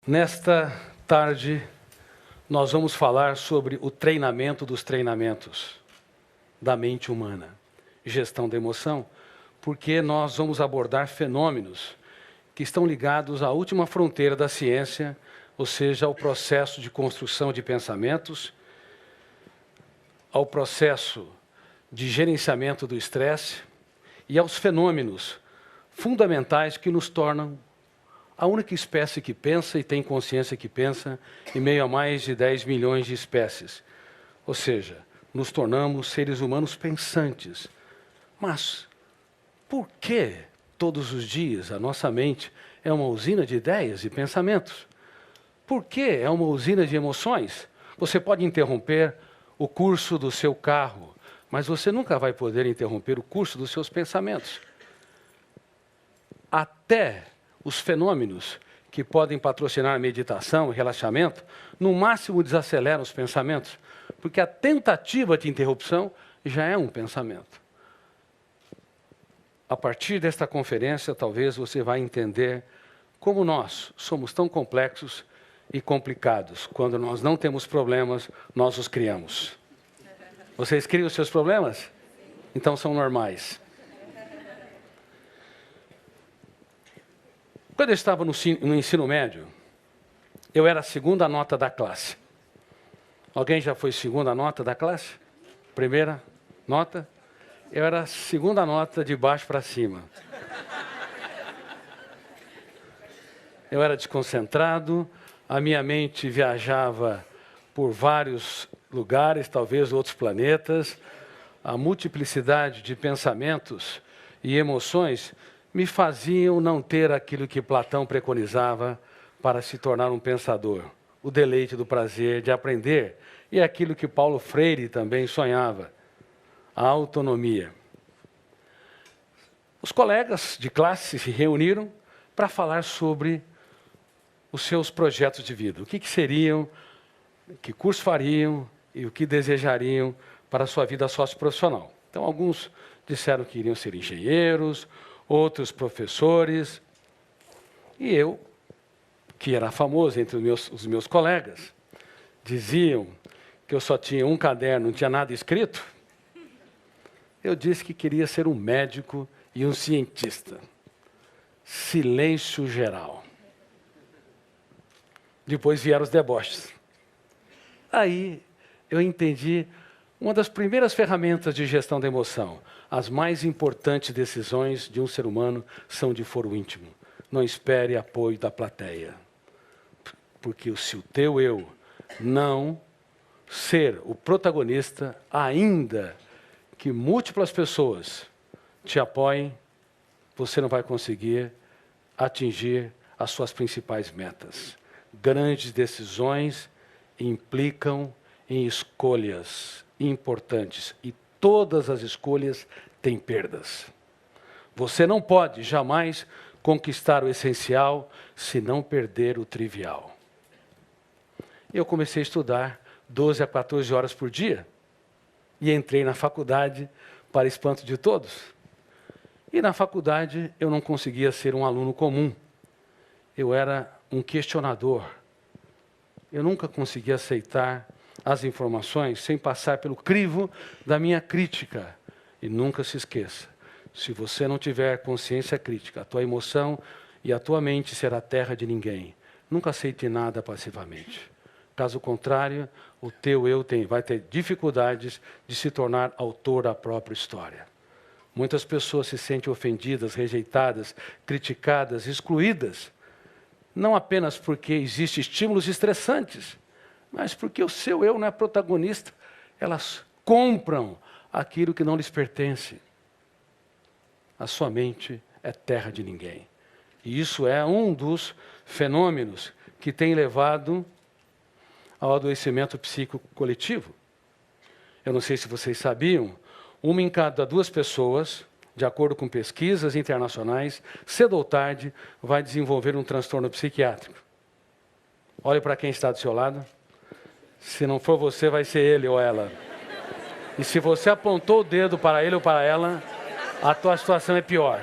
Nesta tarde, nós vamos falar sobre o treinamento dos treinamentos da mente humana, gestão da emoção, porque nós vamos abordar fenômenos que estão ligados à última fronteira da ciência, ou seja, ao processo de construção de pensamentos, ao processo de gerenciamento do estresse e aos fenômenos fundamentais que nos tornam a única espécie que pensa e tem consciência que pensa em meio a mais de 10 milhões de espécies. Ou seja, nos tornamos seres humanos pensantes. Mas por que todos os dias a nossa mente é uma usina de ideias e pensamentos? Por que é uma usina de emoções? Você pode interromper o curso do seu carro, mas você nunca vai poder interromper o curso dos seus pensamentos. Até os fenômenos que podem patrocinar a meditação e relaxamento, no máximo desaceleram os pensamentos, porque a tentativa de interrupção já é um pensamento. A partir desta conferência, talvez você vai entender como nós somos tão complexos e complicados. Quando nós não temos problemas, nós os criamos. Vocês criam os seus problemas? Então são normais. Quando eu estava no ensino médio, eu era a segunda nota da classe. Alguém já foi segunda nota da classe? Primeira nota? Eu era a segunda nota de baixo para cima. Eu era desconcentrado, a minha mente viajava por vários lugares, talvez outros planetas. A multiplicidade de pensamentos e emoções me faziam não ter aquilo que Platão preconizava para se tornar um pensador. O deleite do prazer de aprender. E aquilo que Paulo Freire também sonhava. A autonomia. Os colegas de classe se reuniram para falar sobre os seus projetos de vida. O que seriam, que curso fariam e o que desejariam para a sua vida socioprofissional. Então, alguns disseram que iriam ser engenheiros, outros professores, e eu, que era famoso entre os meus colegas, diziam que eu só tinha um caderno, não tinha nada escrito. Eu disse que queria ser um médico e um cientista. Silêncio geral. Depois vieram os deboches. Aí eu entendi uma das primeiras ferramentas de gestão da emoção. As mais importantes decisões de um ser humano são de foro íntimo. Não espere apoio da plateia. Porque se o teu eu não ser o protagonista, ainda que múltiplas pessoas te apoiem, você não vai conseguir atingir as suas principais metas. Grandes decisões implicam em escolhas importantes e todas as escolhas têm perdas. Você não pode jamais conquistar o essencial se não perder o trivial. Eu comecei a estudar 12 a 14 horas por dia e entrei na faculdade para espanto de todos. E na faculdade eu não conseguia ser um aluno comum. Eu era um questionador. Eu nunca conseguia aceitar as informações sem passar pelo crivo da minha crítica. E nunca se esqueça, se você não tiver consciência crítica, a tua emoção e a tua mente será terra de ninguém. Nunca aceite nada passivamente. Caso contrário, o teu eu vai ter dificuldades de se tornar autor da própria história. Muitas pessoas se sentem ofendidas, rejeitadas, criticadas, excluídas, não apenas porque existem estímulos estressantes, mas porque o seu eu não é protagonista. Elas compram aquilo que não lhes pertence. A sua mente é terra de ninguém. E isso é um dos fenômenos que tem levado ao adoecimento psíquico coletivo. Eu não sei se vocês sabiam, uma em cada 2 pessoas, de acordo com pesquisas internacionais, cedo ou tarde, vai desenvolver um transtorno psiquiátrico. Olhe para quem está do seu lado. Se não for você, vai ser ele ou ela. E se você apontou o dedo para ele ou para ela, a tua situação é pior.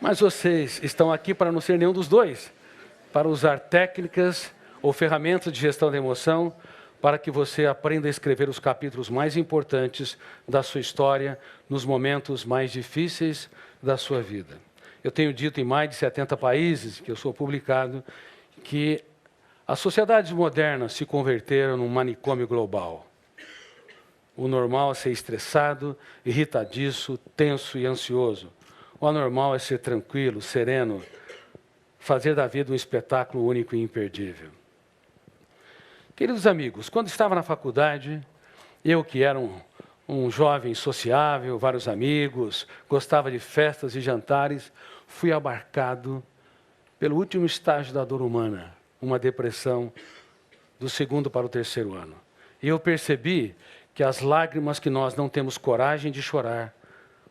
Mas vocês estão aqui para não ser nenhum dos dois, para usar técnicas ou ferramentas de gestão da emoção para que você aprenda a escrever os capítulos mais importantes da sua história nos momentos mais difíceis da sua vida. Eu tenho dito em mais de 70 países que eu sou publicado que as sociedades modernas se converteram num manicômio global. O normal é ser estressado, irritadiço, tenso e ansioso. O anormal é ser tranquilo, sereno, fazer da vida um espetáculo único e imperdível. Queridos amigos, quando estava na faculdade, eu que era um jovem sociável, vários amigos, gostava de festas e jantares, fui abarcado pelo último estágio da dor humana, uma depressão do 2º para o 3º ano. E eu percebi que as lágrimas que nós não temos coragem de chorar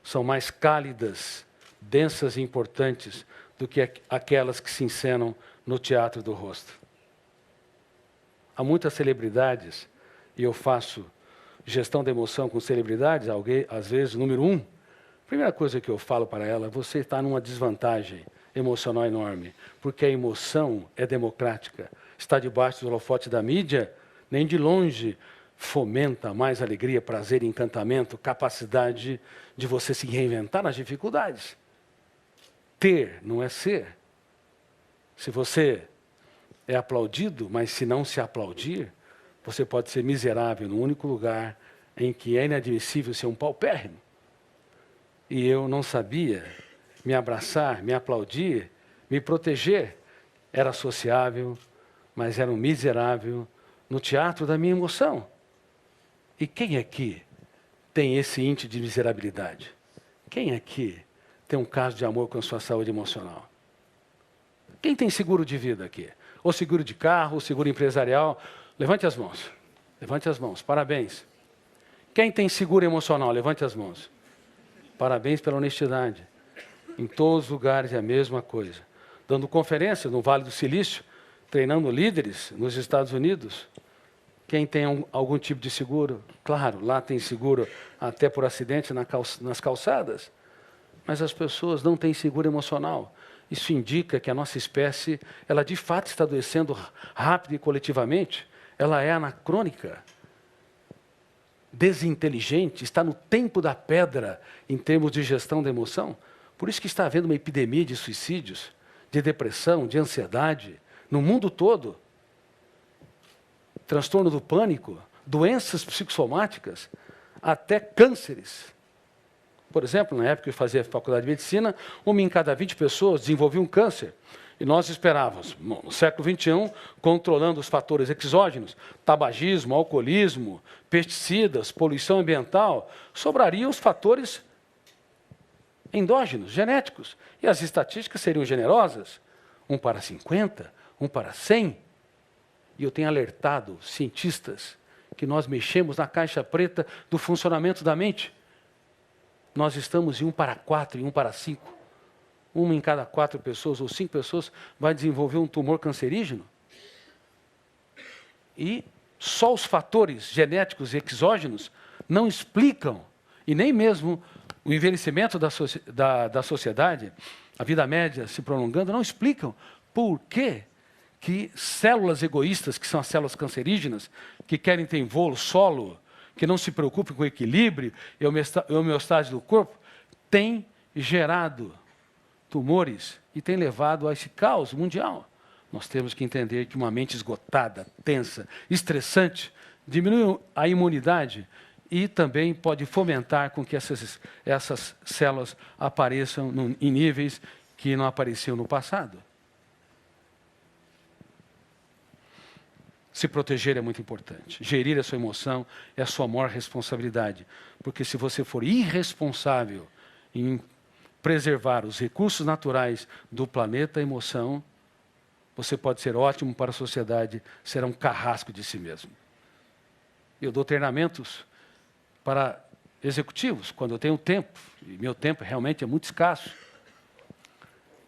são mais cálidas, densas e importantes do que aquelas que se encenam no teatro do rosto. Há muitas celebridades, e eu faço gestão da emoção com celebridades, alguém, às vezes, número 1. A primeira coisa que eu falo para ela, você está numa desvantagem emocional enorme, porque a emoção é democrática, está debaixo do holofote da mídia, nem de longe fomenta mais alegria, prazer, encantamento, capacidade de você se reinventar nas dificuldades. Ter não é ser. Se você é aplaudido, mas se não se aplaudir, você pode ser miserável no único lugar em que é inadmissível ser um paupérrimo. E eu não sabia me abraçar, me aplaudir, me proteger. Era sociável, mas era um miserável no teatro da minha emoção. E quem aqui tem esse índice de miserabilidade? Quem aqui tem um caso de amor com a sua saúde emocional? Quem tem seguro de vida aqui? Ou seguro de carro, ou seguro empresarial? Levante as mãos. Levante as mãos. Parabéns. Quem tem seguro emocional? Levante as mãos. Parabéns pela honestidade. Em todos os lugares é a mesma coisa. Dando conferências no Vale do Silício, treinando líderes nos Estados Unidos. Quem tem algum tipo de seguro? Claro, lá tem seguro até por acidente nas calçadas. Mas as pessoas não têm seguro emocional. Isso indica que a nossa espécie, ela de fato está adoecendo rápido e coletivamente. Ela é anacrônica, desinteligente, está no tempo da pedra em termos de gestão da emoção. Por isso que está havendo uma epidemia de suicídios, de depressão, de ansiedade, no mundo todo. Transtorno do pânico, doenças psicossomáticas, até cânceres. Por exemplo, na época que eu fazia faculdade de medicina, 1 em cada 20 pessoas desenvolvia um câncer. E nós esperávamos, no século XXI, controlando os fatores exógenos, tabagismo, alcoolismo, pesticidas, poluição ambiental, sobrariam os fatores endógenos, genéticos. E as estatísticas seriam generosas, 1 para 50, 1 para 100. E eu tenho alertado cientistas que nós mexemos na caixa preta do funcionamento da mente. Nós estamos em 1 para 4 e 1 para 5. 1 em cada 4 pessoas ou 5 pessoas vai desenvolver um tumor cancerígeno. E só os fatores genéticos e exógenos não explicam, e nem mesmo o envelhecimento da sociedade, a vida média se prolongando, não explicam por que células egoístas, que são as células cancerígenas, que querem ter voo solo, que não se preocupem com o equilíbrio e a homeostase do corpo, têm gerado tumores e têm levado a esse caos mundial. Nós temos que entender que uma mente esgotada, tensa, estressante, diminui a imunidade e também pode fomentar com que essas células apareçam em níveis que não apareciam no passado. Se proteger é muito importante. Gerir a sua emoção é a sua maior responsabilidade. Porque se você for irresponsável em preservar os recursos naturais do planeta emoção, você pode ser ótimo para a sociedade, será um carrasco de si mesmo. Eu dou treinamentos para executivos, quando eu tenho tempo, e meu tempo realmente é muito escasso.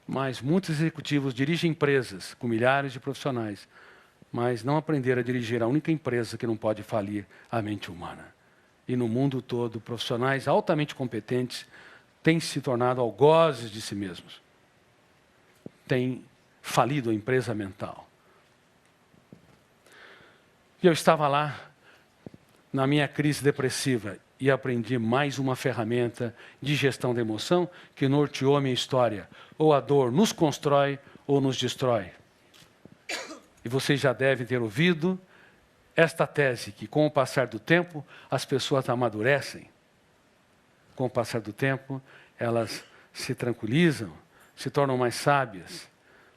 Mas muitos executivos dirigem empresas com milhares de profissionais, mas não aprenderam a dirigir a única empresa que não pode falir a mente humana. E no mundo todo, profissionais altamente competentes têm se tornado algozes de si mesmos. tem falido a empresa mental. E eu estava lá, na minha crise depressiva, e aprendi mais uma ferramenta de gestão da emoção que norteou a minha história. Ou a dor nos constrói ou nos destrói. E vocês já devem ter ouvido esta tese, que com o passar do tempo, as pessoas amadurecem. Com o passar do tempo, elas se tranquilizam, se tornam mais sábias.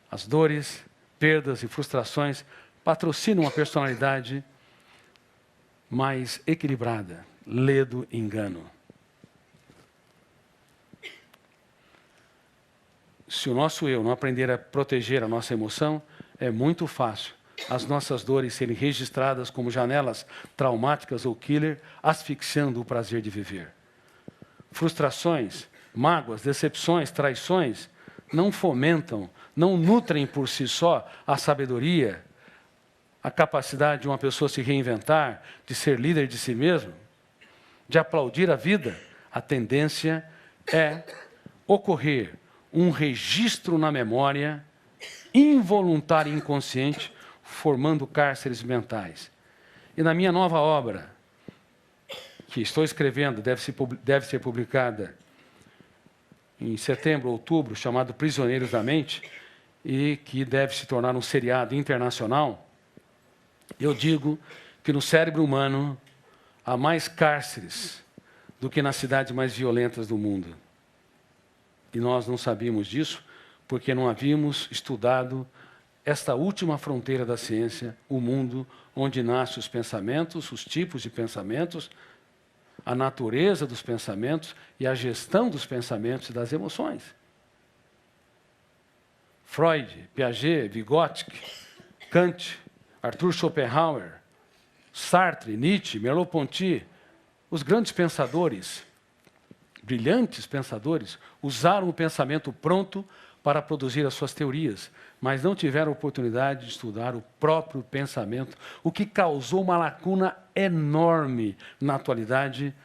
As dores, perdas e frustrações patrocinam uma personalidade mais equilibrada. Ledo engano. Se o nosso eu não aprender a proteger a nossa emoção, é muito fácil as nossas dores serem registradas como janelas traumáticas ou killer, asfixiando o prazer de viver. Frustrações, mágoas, decepções, traições não fomentam, não nutrem por si só a sabedoria, a capacidade de uma pessoa se reinventar, de ser líder de si mesmo, de aplaudir a vida. A tendência é ocorrer um registro na memória, involuntário e inconsciente, formando cárceres mentais. E na minha nova obra, que estou escrevendo, deve ser publicada em setembro, outubro, chamado Prisioneiros da Mente, e que deve se tornar um seriado internacional, eu digo que no cérebro humano há mais cárceres do que nas cidades mais violentas do mundo. E nós não sabíamos disso porque não havíamos estudado esta última fronteira da ciência, o mundo onde nascem os pensamentos, os tipos de pensamentos, a natureza dos pensamentos e a gestão dos pensamentos e das emoções. Freud, Piaget, Vygotsky, Kant, Arthur Schopenhauer, Sartre, Nietzsche, Merleau-Ponty, os grandes pensadores, brilhantes pensadores, usaram o pensamento pronto para produzir as suas teorias, mas não tiveram oportunidade de estudar o próprio pensamento, o que causou uma lacuna enorme na atualidade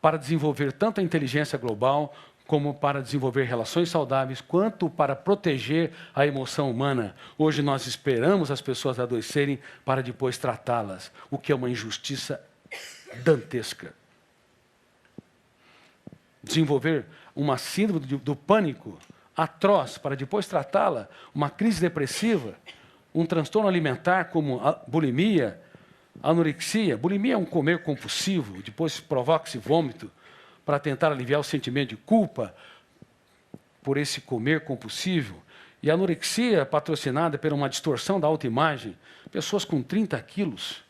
para desenvolver tanto a inteligência global como para desenvolver relações saudáveis, quanto para proteger a emoção humana. Hoje nós esperamos as pessoas adoecerem para depois tratá-las, o que é uma injustiça dantesca. Desenvolver uma síndrome do pânico atroz para depois tratá-la, uma crise depressiva, um transtorno alimentar como a bulimia, anorexia. Bulimia é um comer compulsivo, depois provoca-se vômito para tentar aliviar o sentimento de culpa por esse comer compulsivo. E a anorexia, patrocinada por uma distorção da autoimagem, pessoas com 30 quilos,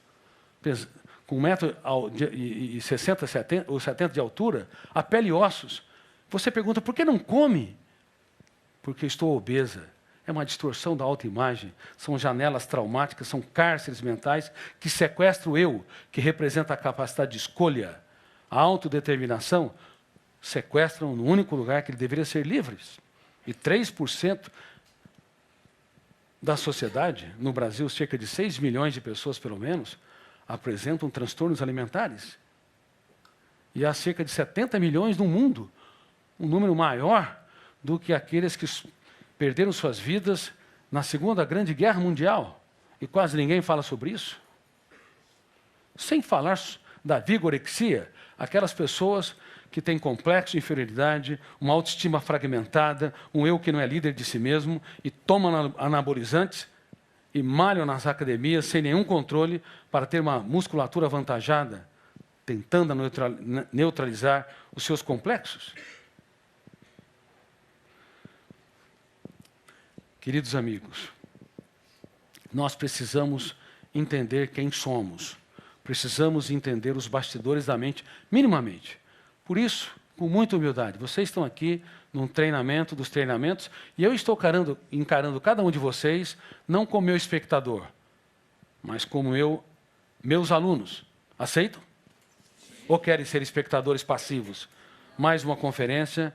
com 1,60 m ou 70 de altura, a pele e ossos. Você pergunta, por que não come? Porque estou obesa. É uma distorção da autoimagem, são janelas traumáticas, são cárceres mentais que sequestram o eu, que representa a capacidade de escolha, a autodeterminação, sequestram no único lugar que ele deveria ser livre. E 3% da sociedade, no Brasil, cerca de 6 milhões de pessoas, pelo menos, apresentam transtornos alimentares. E há cerca de 70 milhões no mundo, um número maior do que aqueles que perderam suas vidas na Segunda Grande Guerra Mundial. E quase ninguém fala sobre isso. Sem falar da vigorexia, aquelas pessoas que têm complexo de inferioridade, uma autoestima fragmentada, um eu que não é líder de si mesmo, e tomam anabolizantes e malham nas academias sem nenhum controle para ter uma musculatura avantajada, tentando neutralizar os seus complexos. Queridos amigos, nós precisamos entender quem somos. Precisamos entender os bastidores da mente, minimamente. Por isso, com muita humildade, vocês estão aqui num treinamento dos treinamentos, e eu estou encarando cada um de vocês, não como meu espectador, mas como meus alunos. Aceitam? Ou querem ser espectadores passivos? Mais uma conferência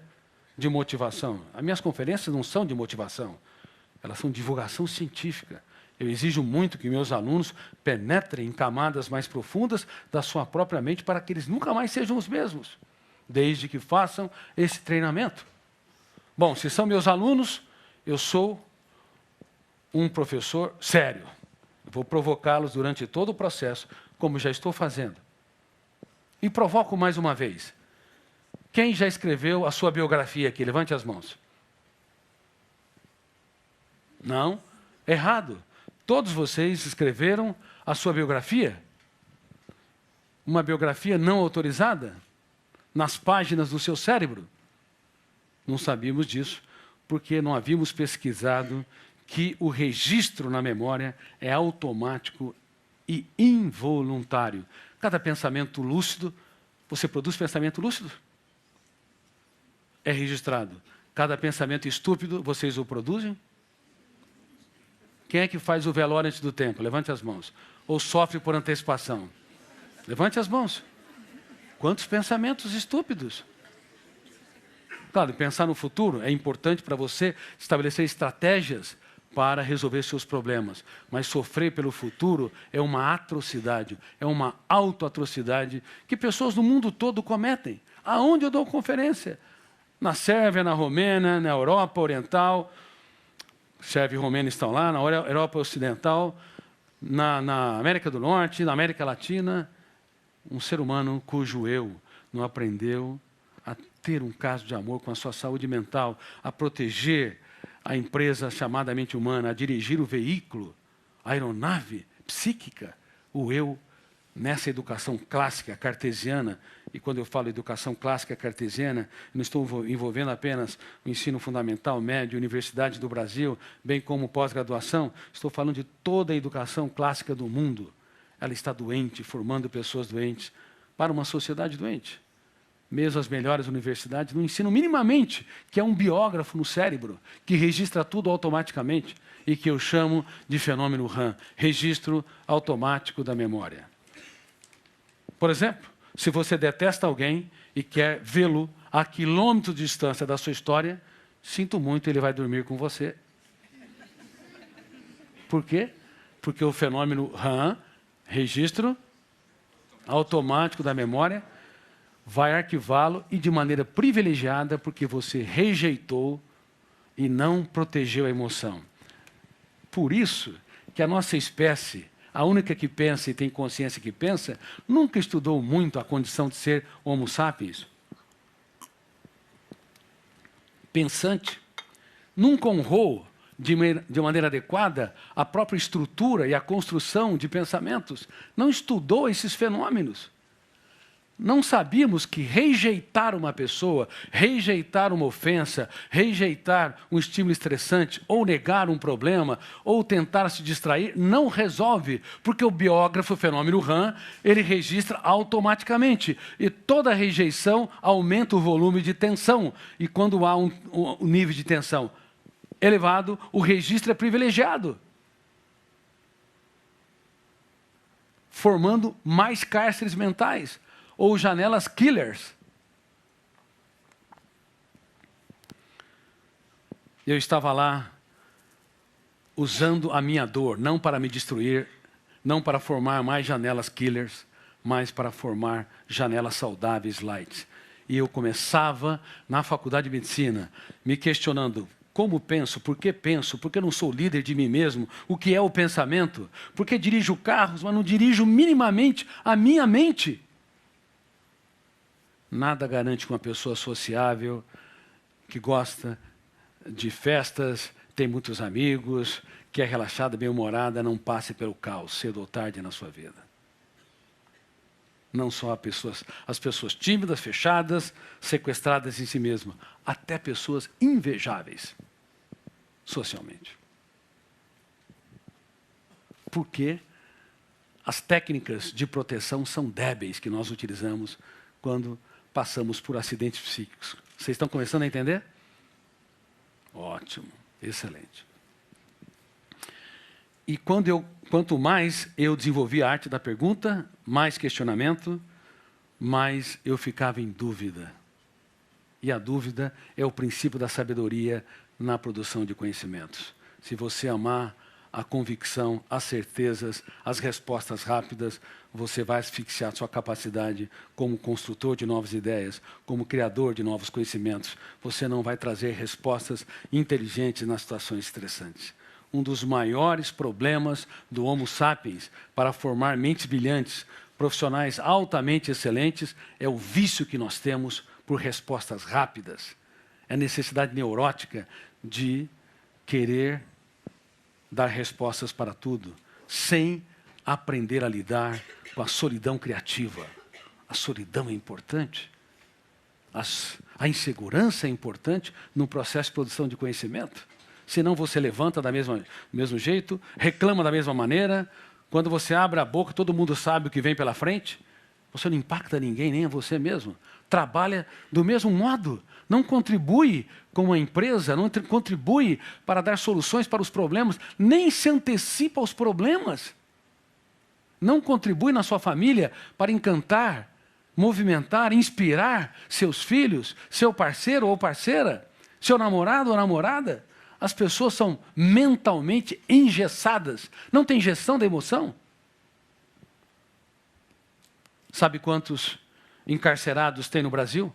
de motivação. As minhas conferências não são de motivação. Elas são divulgação científica. Eu exijo muito que meus alunos penetrem em camadas mais profundas da sua própria mente para que eles nunca mais sejam os mesmos, desde que façam esse treinamento. Bom, se são meus alunos, eu sou um professor sério. Vou provocá-los durante todo o processo, como já estou fazendo. E provoco mais uma vez. Quem já escreveu a sua biografia aqui? Levante as mãos. Não? Errado. Todos vocês escreveram a sua biografia? Uma biografia não autorizada? Nas páginas do seu cérebro? Não sabíamos disso, porque não havíamos pesquisado que o registro na memória é automático e involuntário. Cada pensamento lúcido, você produz pensamento lúcido? É registrado. Cada pensamento estúpido, vocês o produzem? Quem é que faz o velório antes do tempo? Levante as mãos. Ou sofre por antecipação? Levante as mãos. Quantos pensamentos estúpidos? Claro, pensar no futuro é importante para você estabelecer estratégias para resolver seus problemas. Mas sofrer pelo futuro é uma atrocidade, é uma autoatrocidade que pessoas do mundo todo cometem. Aonde eu dou conferência? Na Sérvia, na Romênia, na Europa Oriental. Sérvia e Romênia estão lá, na Europa Ocidental, na América do Norte, na América Latina. Um ser humano cujo eu não aprendeu a ter um caso de amor com a sua saúde mental, a proteger a empresa chamada mente humana, a dirigir o veículo, a aeronave psíquica, o eu, nessa educação clássica cartesiana. E quando eu falo educação clássica cartesiana, não estou envolvendo apenas o ensino fundamental, médio, universidade do Brasil, bem como pós-graduação, estou falando de toda a educação clássica do mundo. Ela está doente, formando pessoas doentes para uma sociedade doente. Mesmo as melhores universidades não ensinam minimamente que é um biógrafo no cérebro, que registra tudo automaticamente e que eu chamo de fenômeno RAM, registro automático da memória. Por exemplo, se você detesta alguém e quer vê-lo a quilômetros de distância da sua história, sinto muito, ele vai dormir com você. Por quê? Porque o fenômeno RAM, registro automático da memória, vai arquivá-lo e de maneira privilegiada, porque você rejeitou e não protegeu a emoção. Por isso que a nossa espécie, a única que pensa e tem consciência que pensa, nunca estudou muito a condição de ser Homo sapiens. Pensante. Nunca honrou de maneira adequada a própria estrutura e a construção de pensamentos. Não estudou esses fenômenos. Não sabíamos que rejeitar uma pessoa, rejeitar uma ofensa, rejeitar um estímulo estressante, ou negar um problema, ou tentar se distrair, não resolve, porque o biógrafo, o fenômeno RAM, ele registra automaticamente. E toda rejeição aumenta o volume de tensão. E quando há um nível de tensão elevado, o registro é privilegiado, formando mais cárceres mentais, ou janelas killers. Eu estava lá usando a minha dor, não para me destruir, não para formar mais janelas killers, mas para formar janelas saudáveis, light. E eu começava na faculdade de medicina, me questionando: como penso? Por que não sou líder de mim mesmo? O que é o pensamento? Por que dirijo carros, mas não dirijo minimamente a minha mente? Nada garante que uma pessoa sociável, que gosta de festas, tem muitos amigos, que é relaxada, bem-humorada, não passe pelo caos, cedo ou tarde na sua vida. Não só as pessoas tímidas, fechadas, sequestradas em si mesmas, até pessoas invejáveis socialmente. Porque as técnicas de proteção são débeis que nós utilizamos quando passamos por acidentes psíquicos. Vocês estão começando a entender? Ótimo, excelente. E quanto mais eu desenvolvi a arte da pergunta, mais questionamento, mais eu ficava em dúvida. E a dúvida é o princípio da sabedoria na produção de conhecimentos. Se você amar a convicção, as certezas, as respostas rápidas, você vai asfixiar sua capacidade como construtor de novas ideias, como criador de novos conhecimentos. Você não vai trazer respostas inteligentes nas situações estressantes. Um dos maiores problemas do Homo sapiens para formar mentes brilhantes, profissionais altamente excelentes, é o vício que nós temos por respostas rápidas. É a necessidade neurótica de querer dar respostas para tudo, sem aprender a lidar com a solidão criativa. A solidão é importante. A insegurança é importante no processo de produção de conhecimento. Senão você levanta do mesmo jeito, reclama da mesma maneira. Quando você abre a boca, todo mundo sabe o que vem pela frente. Você não impacta ninguém, nem a você mesmo. Trabalha do mesmo modo. Não contribui como uma empresa, não contribui para dar soluções para os problemas, nem se antecipa aos problemas. Não contribui na sua família para encantar, movimentar, inspirar seus filhos, seu parceiro ou parceira, seu namorado ou namorada. As pessoas são mentalmente engessadas. Não tem gestão da emoção. Sabe quantos encarcerados tem no Brasil?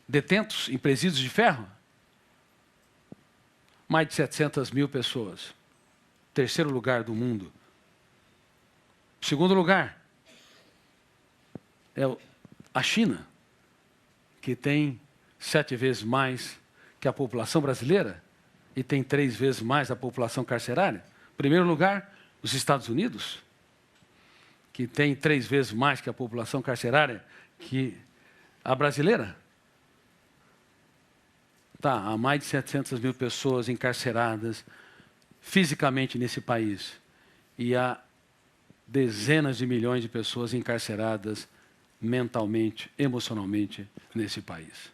Detentos em presídios de ferro? Mais de 700 mil pessoas. Terceiro lugar do mundo. Segundo lugar é a China, que tem 7 vezes mais que a população brasileira e tem 3 vezes mais a população carcerária. Primeiro lugar, os Estados Unidos, que tem 3 vezes mais que a população carcerária que a brasileira. Há mais de 700 mil pessoas encarceradas fisicamente nesse país. E há dezenas de milhões de pessoas encarceradas mentalmente, emocionalmente nesse país.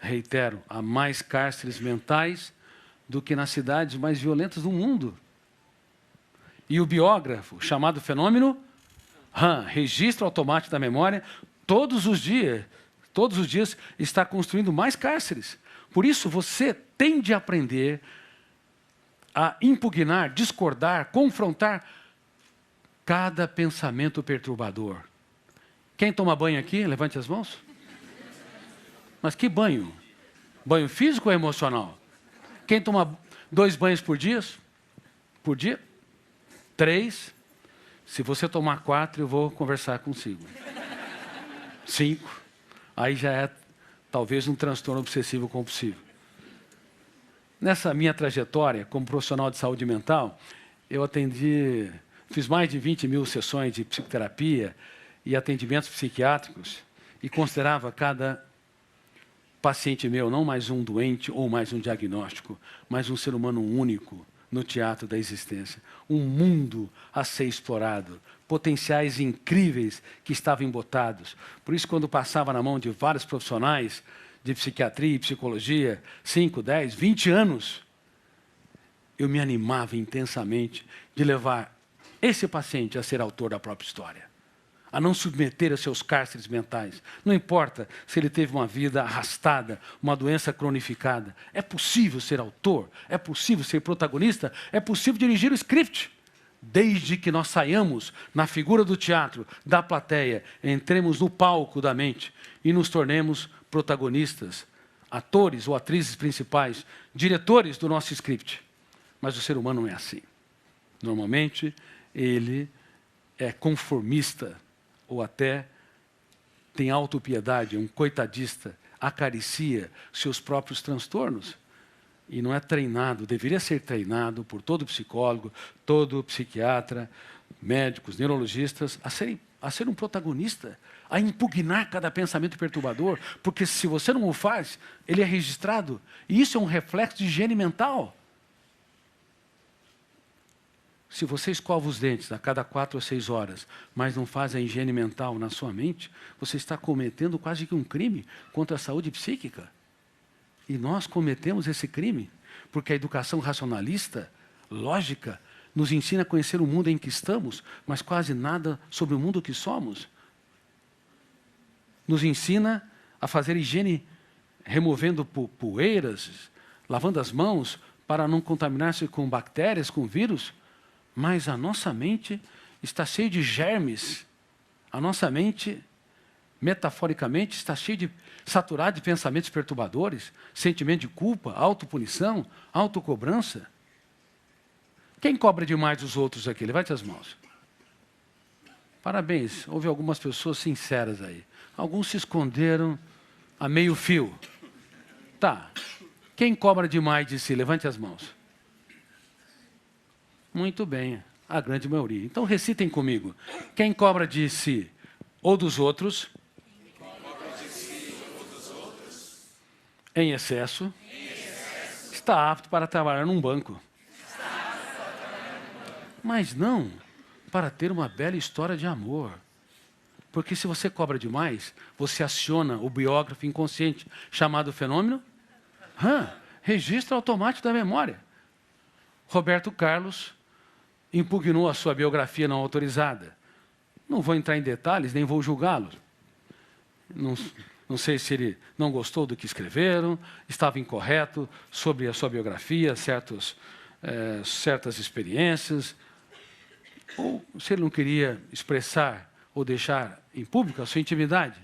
Reitero, há mais cárceres mentais do que nas cidades mais violentas do mundo. E o biógrafo, chamado fenômeno RAM, registro automático da memória, todos os dias está construindo mais cárceres. Por isso, você tem de aprender a impugnar, discordar, confrontar cada pensamento perturbador. Quem toma banho aqui, levante as mãos. Mas que banho? Banho físico ou emocional? Quem toma 2 banhos por dia? Por dia? 3. Se você tomar 4, eu vou conversar consigo. 5. Aí já é talvez um transtorno obsessivo compulsivo. Nessa minha trajetória como profissional de saúde mental, eu fiz mais de 20 mil sessões de psicoterapia e atendimentos psiquiátricos e considerava cada paciente meu não mais um doente ou mais um diagnóstico, mas um ser humano único no teatro da existência. Um mundo a ser explorado, potenciais incríveis que estavam embotados. Por isso, quando passava na mão de vários profissionais de psiquiatria e psicologia, 5, 10, 20 anos, eu me animava intensamente de levar esse paciente a ser autor da própria história, a não submeter a seus cárceres mentais. Não importa se ele teve uma vida arrastada, uma doença cronificada. É possível ser autor, é possível ser protagonista, é possível dirigir o script. Desde que nós saiamos na figura do teatro, da plateia, entremos no palco da mente e nos tornemos protagonistas, atores ou atrizes principais, diretores do nosso script. Mas o ser humano não é assim. Normalmente, ele é conformista, ou até tem autopiedade, um coitadista, acaricia seus próprios transtornos. E não é treinado, deveria ser treinado por todo psicólogo, todo psiquiatra, médicos, neurologistas, a ser um protagonista, a impugnar cada pensamento perturbador, porque se você não o faz, ele é registrado. E isso é um reflexo de higiene mental. Se você escova os dentes a cada 4 ou 6 horas, mas não faz a higiene mental na sua mente, você está cometendo quase que um crime contra a saúde psíquica. E nós cometemos esse crime, porque a educação racionalista, lógica, nos ensina a conhecer o mundo em que estamos, mas quase nada sobre o mundo que somos. Nos ensina a fazer higiene removendo poeiras, lavando as mãos, para não contaminar-se com bactérias, com vírus, mas a nossa mente está cheia de germes. A nossa mente, metaforicamente, está saturada de pensamentos perturbadores, sentimento de culpa, autopunição, autocobrança. Quem cobra demais os outros aqui? Levante as mãos. Parabéns, houve algumas pessoas sinceras aí. Alguns se esconderam a meio fio. Tá. Quem cobra demais de si? Levante as mãos. Muito bem, a grande maioria. Então recitem comigo. Quem cobra de si ou dos outros, em excesso, está apto para trabalhar num banco. Mas não para ter uma bela história de amor. Porque se você cobra demais, você aciona o biógrafo inconsciente, chamado fenômeno registro automático da memória. Roberto Carlos impugnou a sua biografia não autorizada. Não vou entrar em detalhes, nem vou julgá-lo. Não sei se ele não gostou do que escreveram, estava incorreto sobre a sua biografia, certas experiências, ou se ele não queria expressar ou deixar em público a sua intimidade.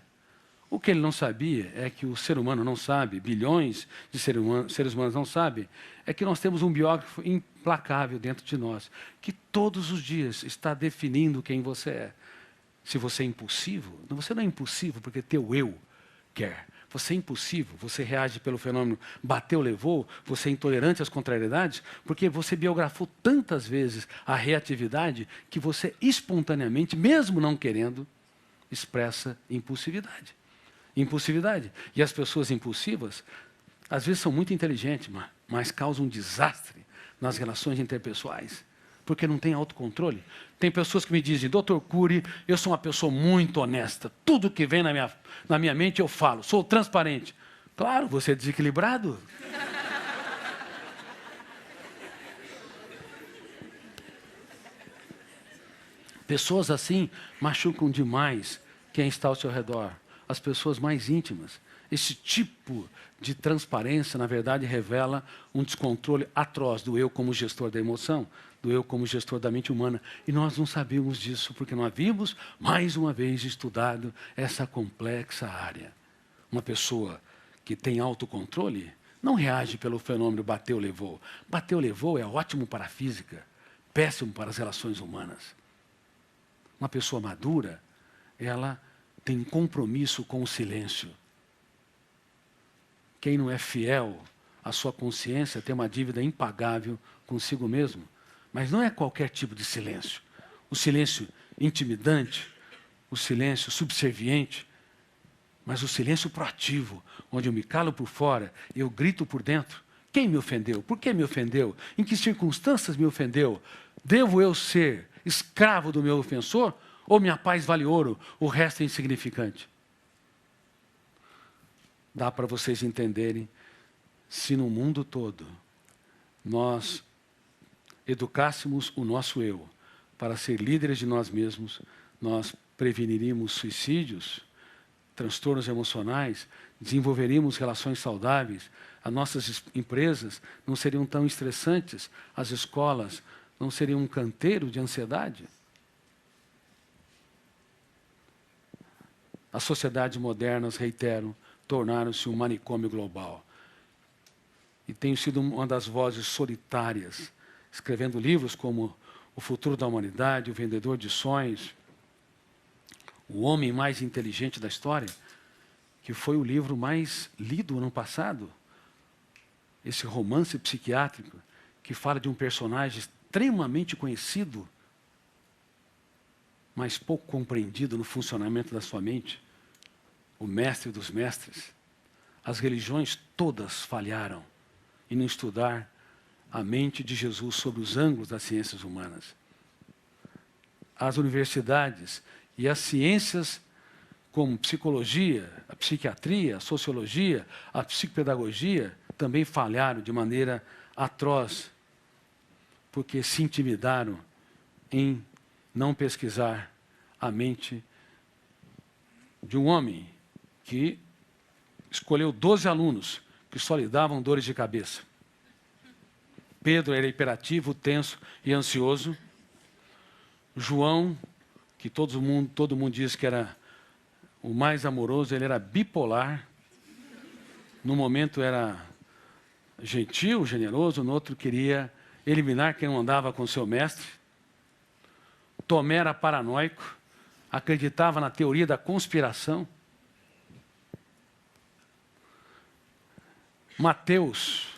O que ele não sabia é que o ser humano não sabe, bilhões de seres humanos não sabem, é que nós temos um biógrafo implacável dentro de nós, que todos os dias está definindo quem você é. Se você é impulsivo, você não é impulsivo porque teu eu quer. Você é impulsivo, você reage pelo fenômeno bateu, levou, você é intolerante às contrariedades, porque você biografou tantas vezes a reatividade que você espontaneamente, mesmo não querendo, expressa impulsividade. Impulsividade. E as pessoas impulsivas, às vezes são muito inteligentes, mas causam um desastre nas relações interpessoais, porque não tem autocontrole. Tem pessoas que me dizem, Dr. Cury, eu sou uma pessoa muito honesta, tudo que vem na minha mente eu falo, sou transparente. Claro, você é desequilibrado. Pessoas assim machucam demais quem está ao seu redor, as pessoas mais íntimas. Esse tipo de transparência, na verdade, revela um descontrole atroz do eu como gestor da emoção, do eu como gestor da mente humana. E nós não sabíamos disso, porque não havíamos, mais uma vez, estudado essa complexa área. Uma pessoa que tem autocontrole não reage pelo fenômeno bateu, levou. Bateu, levou é ótimo para a física, péssimo para as relações humanas. Uma pessoa madura, ela tem compromisso com o silêncio. Quem não é fiel à sua consciência tem uma dívida impagável consigo mesmo. Mas não é qualquer tipo de silêncio. O silêncio intimidante, o silêncio subserviente, mas o silêncio proativo, onde eu me calo por fora e eu grito por dentro. Quem me ofendeu? Por que me ofendeu? Em que circunstâncias me ofendeu? Devo eu ser escravo do meu ofensor? Ou minha paz vale ouro, o resto é insignificante? Dá para vocês entenderem, se no mundo todo nós educássemos o nosso eu para ser líderes de nós mesmos, nós preveniríamos suicídios, transtornos emocionais, desenvolveríamos relações saudáveis, as nossas empresas não seriam tão estressantes, as escolas não seriam um canteiro de ansiedade. As sociedades modernas, reitero, tornaram-se um manicômio global. E tenho sido uma das vozes solitárias, escrevendo livros como O Futuro da Humanidade, O Vendedor de Sonhos, O Homem Mais Inteligente da História, que foi o livro mais lido ano passado. Esse romance psiquiátrico que fala de um personagem extremamente conhecido, mas pouco compreendido no funcionamento da sua mente, o mestre dos mestres. As religiões todas falharam em não estudar a mente de Jesus sobre os ângulos das ciências humanas. As universidades e as ciências como psicologia, a psiquiatria, a sociologia, a psicopedagogia, também falharam de maneira atroz, porque se intimidaram em não pesquisar a mente de um homem que escolheu 12 alunos que só lhe davam dores de cabeça. Pedro era hiperativo, tenso e ansioso. João, que todo mundo diz que era o mais amoroso, ele era bipolar. No momento era gentil, generoso, no outro queria eliminar quem não andava com seu mestre. Tomé era paranoico, acreditava na teoria da conspiração. Mateus,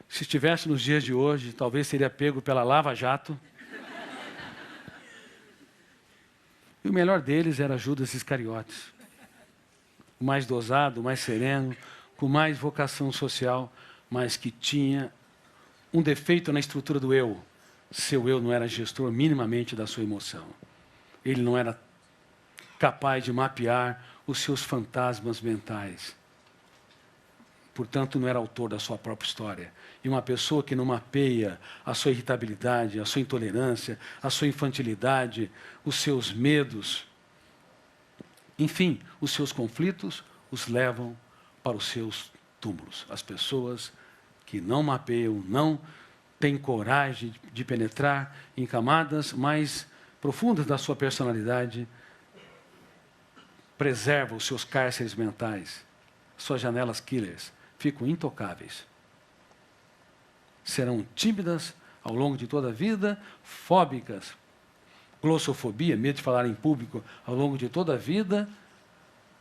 se estivesse nos dias de hoje, talvez seria pego pela Lava Jato. E o melhor deles era Judas Iscariotes. O mais dosado, o mais sereno, com mais vocação social, mas que tinha um defeito na estrutura do eu. Seu eu não era gestor minimamente da sua emoção. Ele não era capaz de mapear os seus fantasmas mentais. Portanto, não era autor da sua própria história. E uma pessoa que não mapeia a sua irritabilidade, a sua intolerância, a sua infantilidade, os seus medos, enfim, os seus conflitos, os levam para os seus túmulos. As pessoas que não mapeiam, não têm coragem de penetrar em camadas mais profundas da sua personalidade, preservam os seus cárceres mentais, suas janelas killers, ficam intocáveis. Serão tímidas ao longo de toda a vida, fóbicas, glossofobia, medo de falar em público ao longo de toda a vida,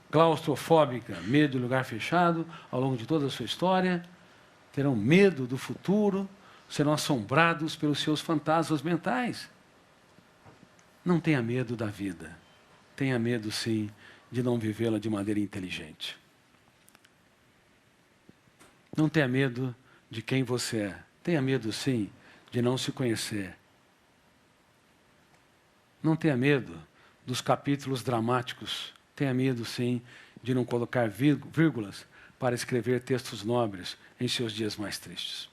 claustrofóbica, medo de lugar fechado ao longo de toda a sua história, terão medo do futuro, serão assombrados pelos seus fantasmas mentais. Não tenha medo da vida. Tenha medo, sim, de não vivê-la de maneira inteligente. Não tenha medo de quem você é. Tenha medo, sim, de não se conhecer. Não tenha medo dos capítulos dramáticos. Tenha medo, sim, de não colocar vírgulas para escrever textos nobres em seus dias mais tristes.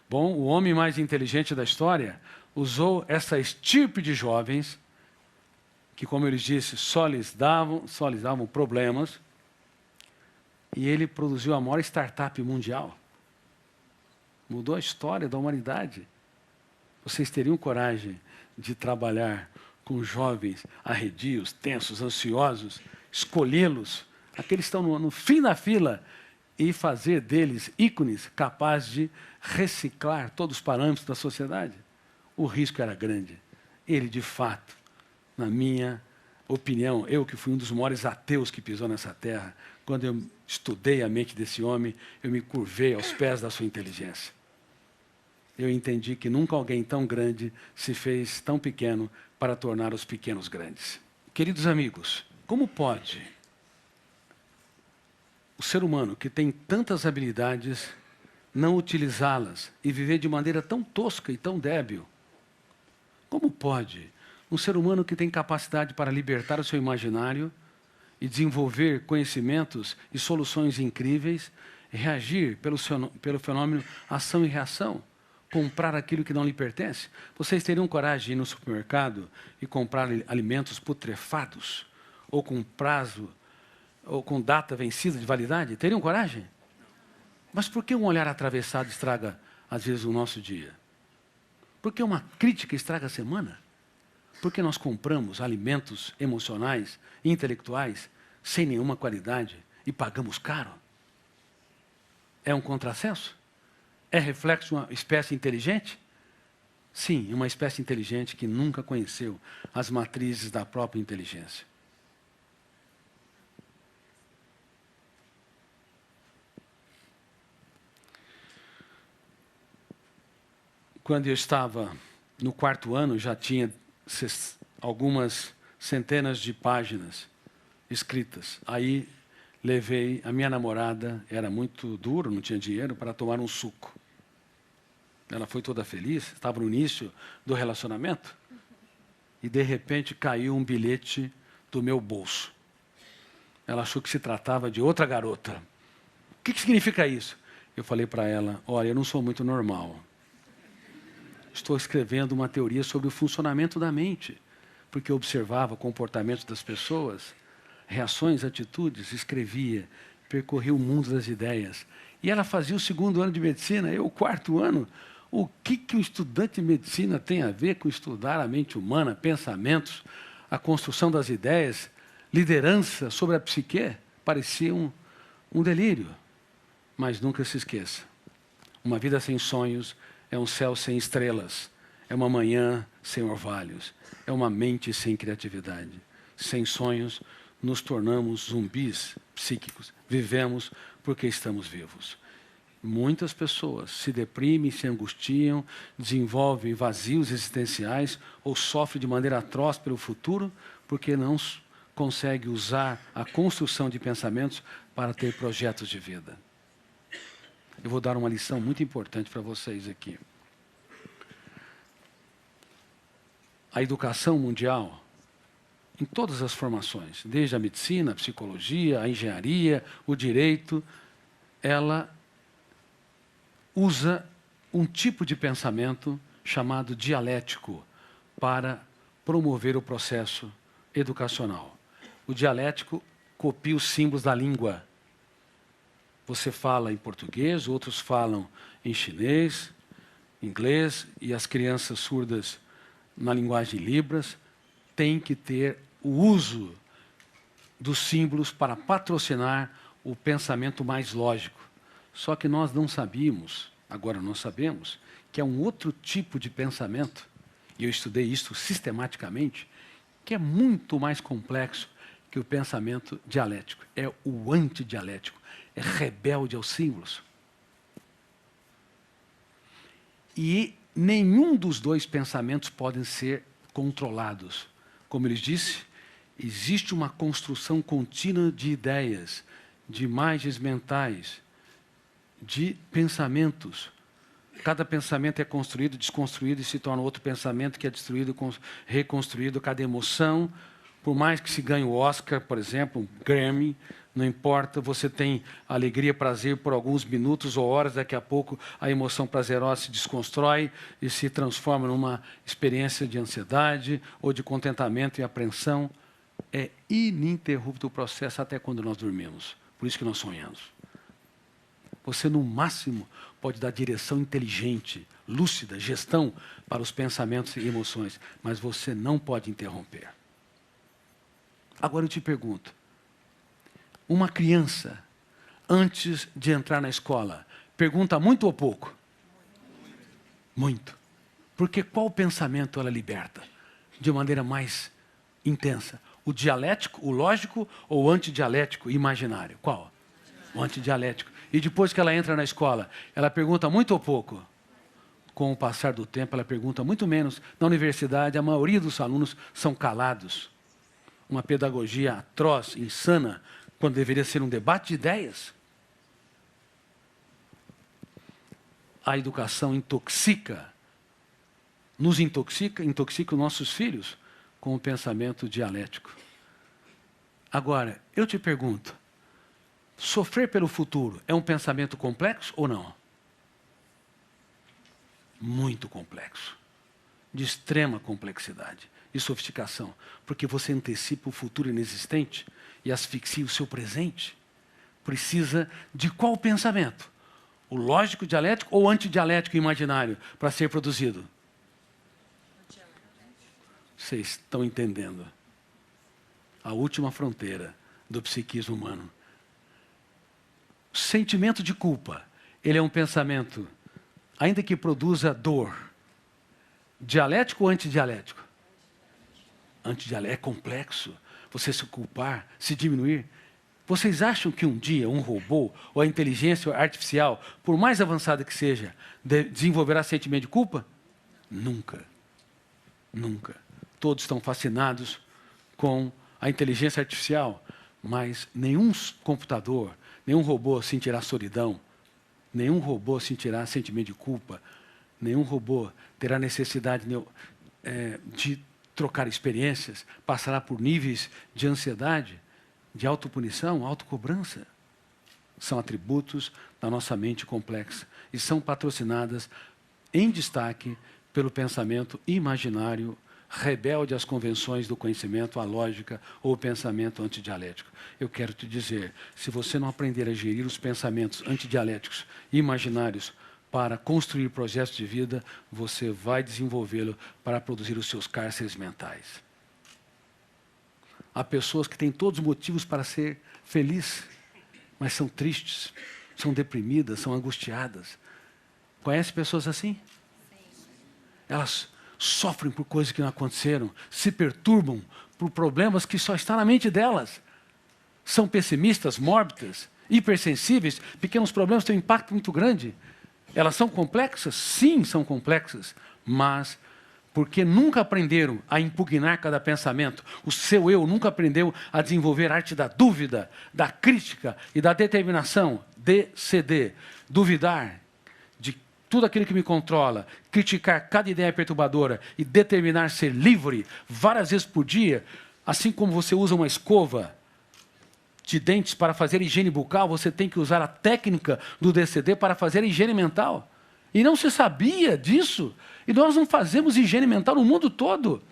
Bom, o homem mais inteligente da história usou essa estirpe de jovens que, como eu lhes disse, só lhes davam problemas, e ele produziu a maior startup mundial. Mudou a história da humanidade. Vocês teriam coragem de trabalhar com jovens arredios, tensos, ansiosos, escolhê-los, aqueles que estão no fim da fila, e fazer deles ícones capazes de reciclar todos os parâmetros da sociedade? O risco era grande. Ele, de fato, na minha opinião, eu que fui um dos maiores ateus que pisou nessa terra, quando eu estudei a mente desse homem, eu me curvei aos pés da sua inteligência. Eu entendi que nunca alguém tão grande se fez tão pequeno para tornar os pequenos grandes. Queridos amigos, como pode o ser humano que tem tantas habilidades não utilizá-las e viver de maneira tão tosca e tão débil? Como pode um ser humano que tem capacidade para libertar o seu imaginário e desenvolver conhecimentos e soluções incríveis, reagir pelo fenômeno ação e reação, comprar aquilo que não lhe pertence? Vocês teriam coragem de ir no supermercado e comprar alimentos putrefados, ou com prazo, ou com data vencida de validade? Teriam coragem? Mas por que um olhar atravessado estraga, às vezes, o nosso dia? Por que uma crítica estraga a semana? Por que nós compramos alimentos emocionais e intelectuais sem nenhuma qualidade e pagamos caro? É um contrassenso? É reflexo de uma espécie inteligente? Sim, uma espécie inteligente que nunca conheceu as matrizes da própria inteligência. Quando eu estava no 4º ano, já tinha algumas centenas de páginas escritas. Aí levei a minha namorada, era muito duro, não tinha dinheiro, para tomar um suco. Ela foi toda feliz, estava no início do relacionamento, e de repente caiu um bilhete do meu bolso. Ela achou que se tratava de outra garota. O que significa isso? Eu falei para ela: olha, eu não sou muito normal. Estou escrevendo uma teoria sobre o funcionamento da mente, porque eu observava o comportamento das pessoas, reações, atitudes, escrevia percorri o mundo das ideias. E ela fazia o 2º ano de medicina, eu o 4º ano. O que um estudante de medicina tem a ver com estudar a mente humana, pensamentos, a construção das ideias, liderança sobre a psique? Parecia um delírio. Mas nunca se esqueça, uma vida sem sonhos é um céu sem estrelas, é uma manhã sem orvalhos, é uma mente sem criatividade. Sem sonhos, nos tornamos zumbis psíquicos. Vivemos porque estamos vivos. Muitas pessoas se deprimem, se angustiam, desenvolvem vazios existenciais ou sofrem de maneira atroz pelo futuro porque não conseguem usar a construção de pensamentos para ter projetos de vida. Eu vou dar uma lição muito importante para vocês aqui. A educação mundial, em todas as formações, desde a medicina, a psicologia, a engenharia, o direito, ela usa um tipo de pensamento chamado dialético para promover o processo educacional. O dialético copia os símbolos da língua. Você fala em português, outros falam em chinês, inglês, e as crianças surdas na linguagem Libras têm que ter o uso dos símbolos para patrocinar o pensamento mais lógico. Só que nós não sabíamos, agora nós sabemos, que é um outro tipo de pensamento, e eu estudei isso sistematicamente, que é muito mais complexo que o pensamento dialético. É o antidialético, é rebelde aos símbolos. E nenhum dos dois pensamentos podem ser controlados. Como ele disse, existe uma construção contínua de ideias, de imagens mentais, de pensamentos. Cada pensamento é construído, desconstruído e se torna outro pensamento que é destruído, reconstruído. Cada emoção, por mais que se ganhe o Oscar, por exemplo, um Grammy, não importa, você tem alegria, prazer por alguns minutos ou horas, daqui a pouco a emoção prazerosa se desconstrói e se transforma numa experiência de ansiedade ou de contentamento e apreensão. É ininterrupto o processo até quando nós dormimos. Por isso que nós sonhamos. Você, no máximo, pode dar direção inteligente, lúcida, gestão para os pensamentos e emoções, mas você não pode interromper. Agora eu te pergunto, uma criança, antes de entrar na escola, pergunta muito ou pouco? Muito. Porque qual pensamento ela liberta de maneira mais intensa? O dialético, o lógico ou o antidialético, imaginário? Qual? O antidialético. E depois que ela entra na escola, ela pergunta muito ou pouco? Com o passar do tempo, ela pergunta muito menos. Na universidade, a maioria dos alunos são calados. Uma pedagogia atroz, insana, quando deveria ser um debate de ideias. A educação intoxica, nos intoxica, intoxica os nossos filhos com o pensamento dialético. Agora, eu te pergunto, sofrer pelo futuro é um pensamento complexo ou não? Muito complexo, de extrema complexidade e sofisticação, porque você antecipa o futuro inexistente e asfixia o seu presente. Precisa de qual pensamento? O lógico dialético ou o antidialético imaginário para ser produzido? Vocês estão entendendo? A última fronteira do psiquismo humano. O sentimento de culpa, ele é um pensamento, ainda que produza dor, dialético ou antidialético? Antidialético é complexo. Você se culpar, se diminuir. Vocês acham que um dia um robô ou a inteligência artificial, por mais avançada que seja, desenvolverá sentimento de culpa? Nunca. Nunca. Todos estão fascinados com a inteligência artificial, mas nenhum computador, nenhum robô sentirá solidão, nenhum robô sentirá sentimento de culpa, nenhum robô terá necessidade de trocar experiências, passará por níveis de ansiedade, de autopunição, autocobrança. São atributos da nossa mente complexa e são patrocinadas em destaque pelo pensamento imaginário rebelde às convenções do conhecimento, à lógica ou ao pensamento antidialético. Eu quero te dizer, se você não aprender a gerir os pensamentos antidialéticos e imaginários para construir projetos de vida, você vai desenvolvê-lo para produzir os seus cárceres mentais. Há pessoas que têm todos os motivos para ser felizes, mas são tristes, são deprimidas, são angustiadas. Conhece pessoas assim? Elas sofrem por coisas que não aconteceram, se perturbam por problemas que só estão na mente delas. São pessimistas, mórbidas, hipersensíveis, pequenos problemas têm um impacto muito grande. Elas são complexas? Sim, são complexas, mas porque nunca aprenderam a impugnar cada pensamento, o seu eu nunca aprendeu a desenvolver a arte da dúvida, da crítica e da determinação, DCD, duvidar de tudo aquilo que me controla, criticar cada ideia perturbadora e determinar ser livre várias vezes por dia, assim como você usa uma escova de dentes para fazer higiene bucal, você tem que usar a técnica do DCD para fazer a higiene mental. E não se sabia disso. E nós não fazemos higiene mental no mundo todo.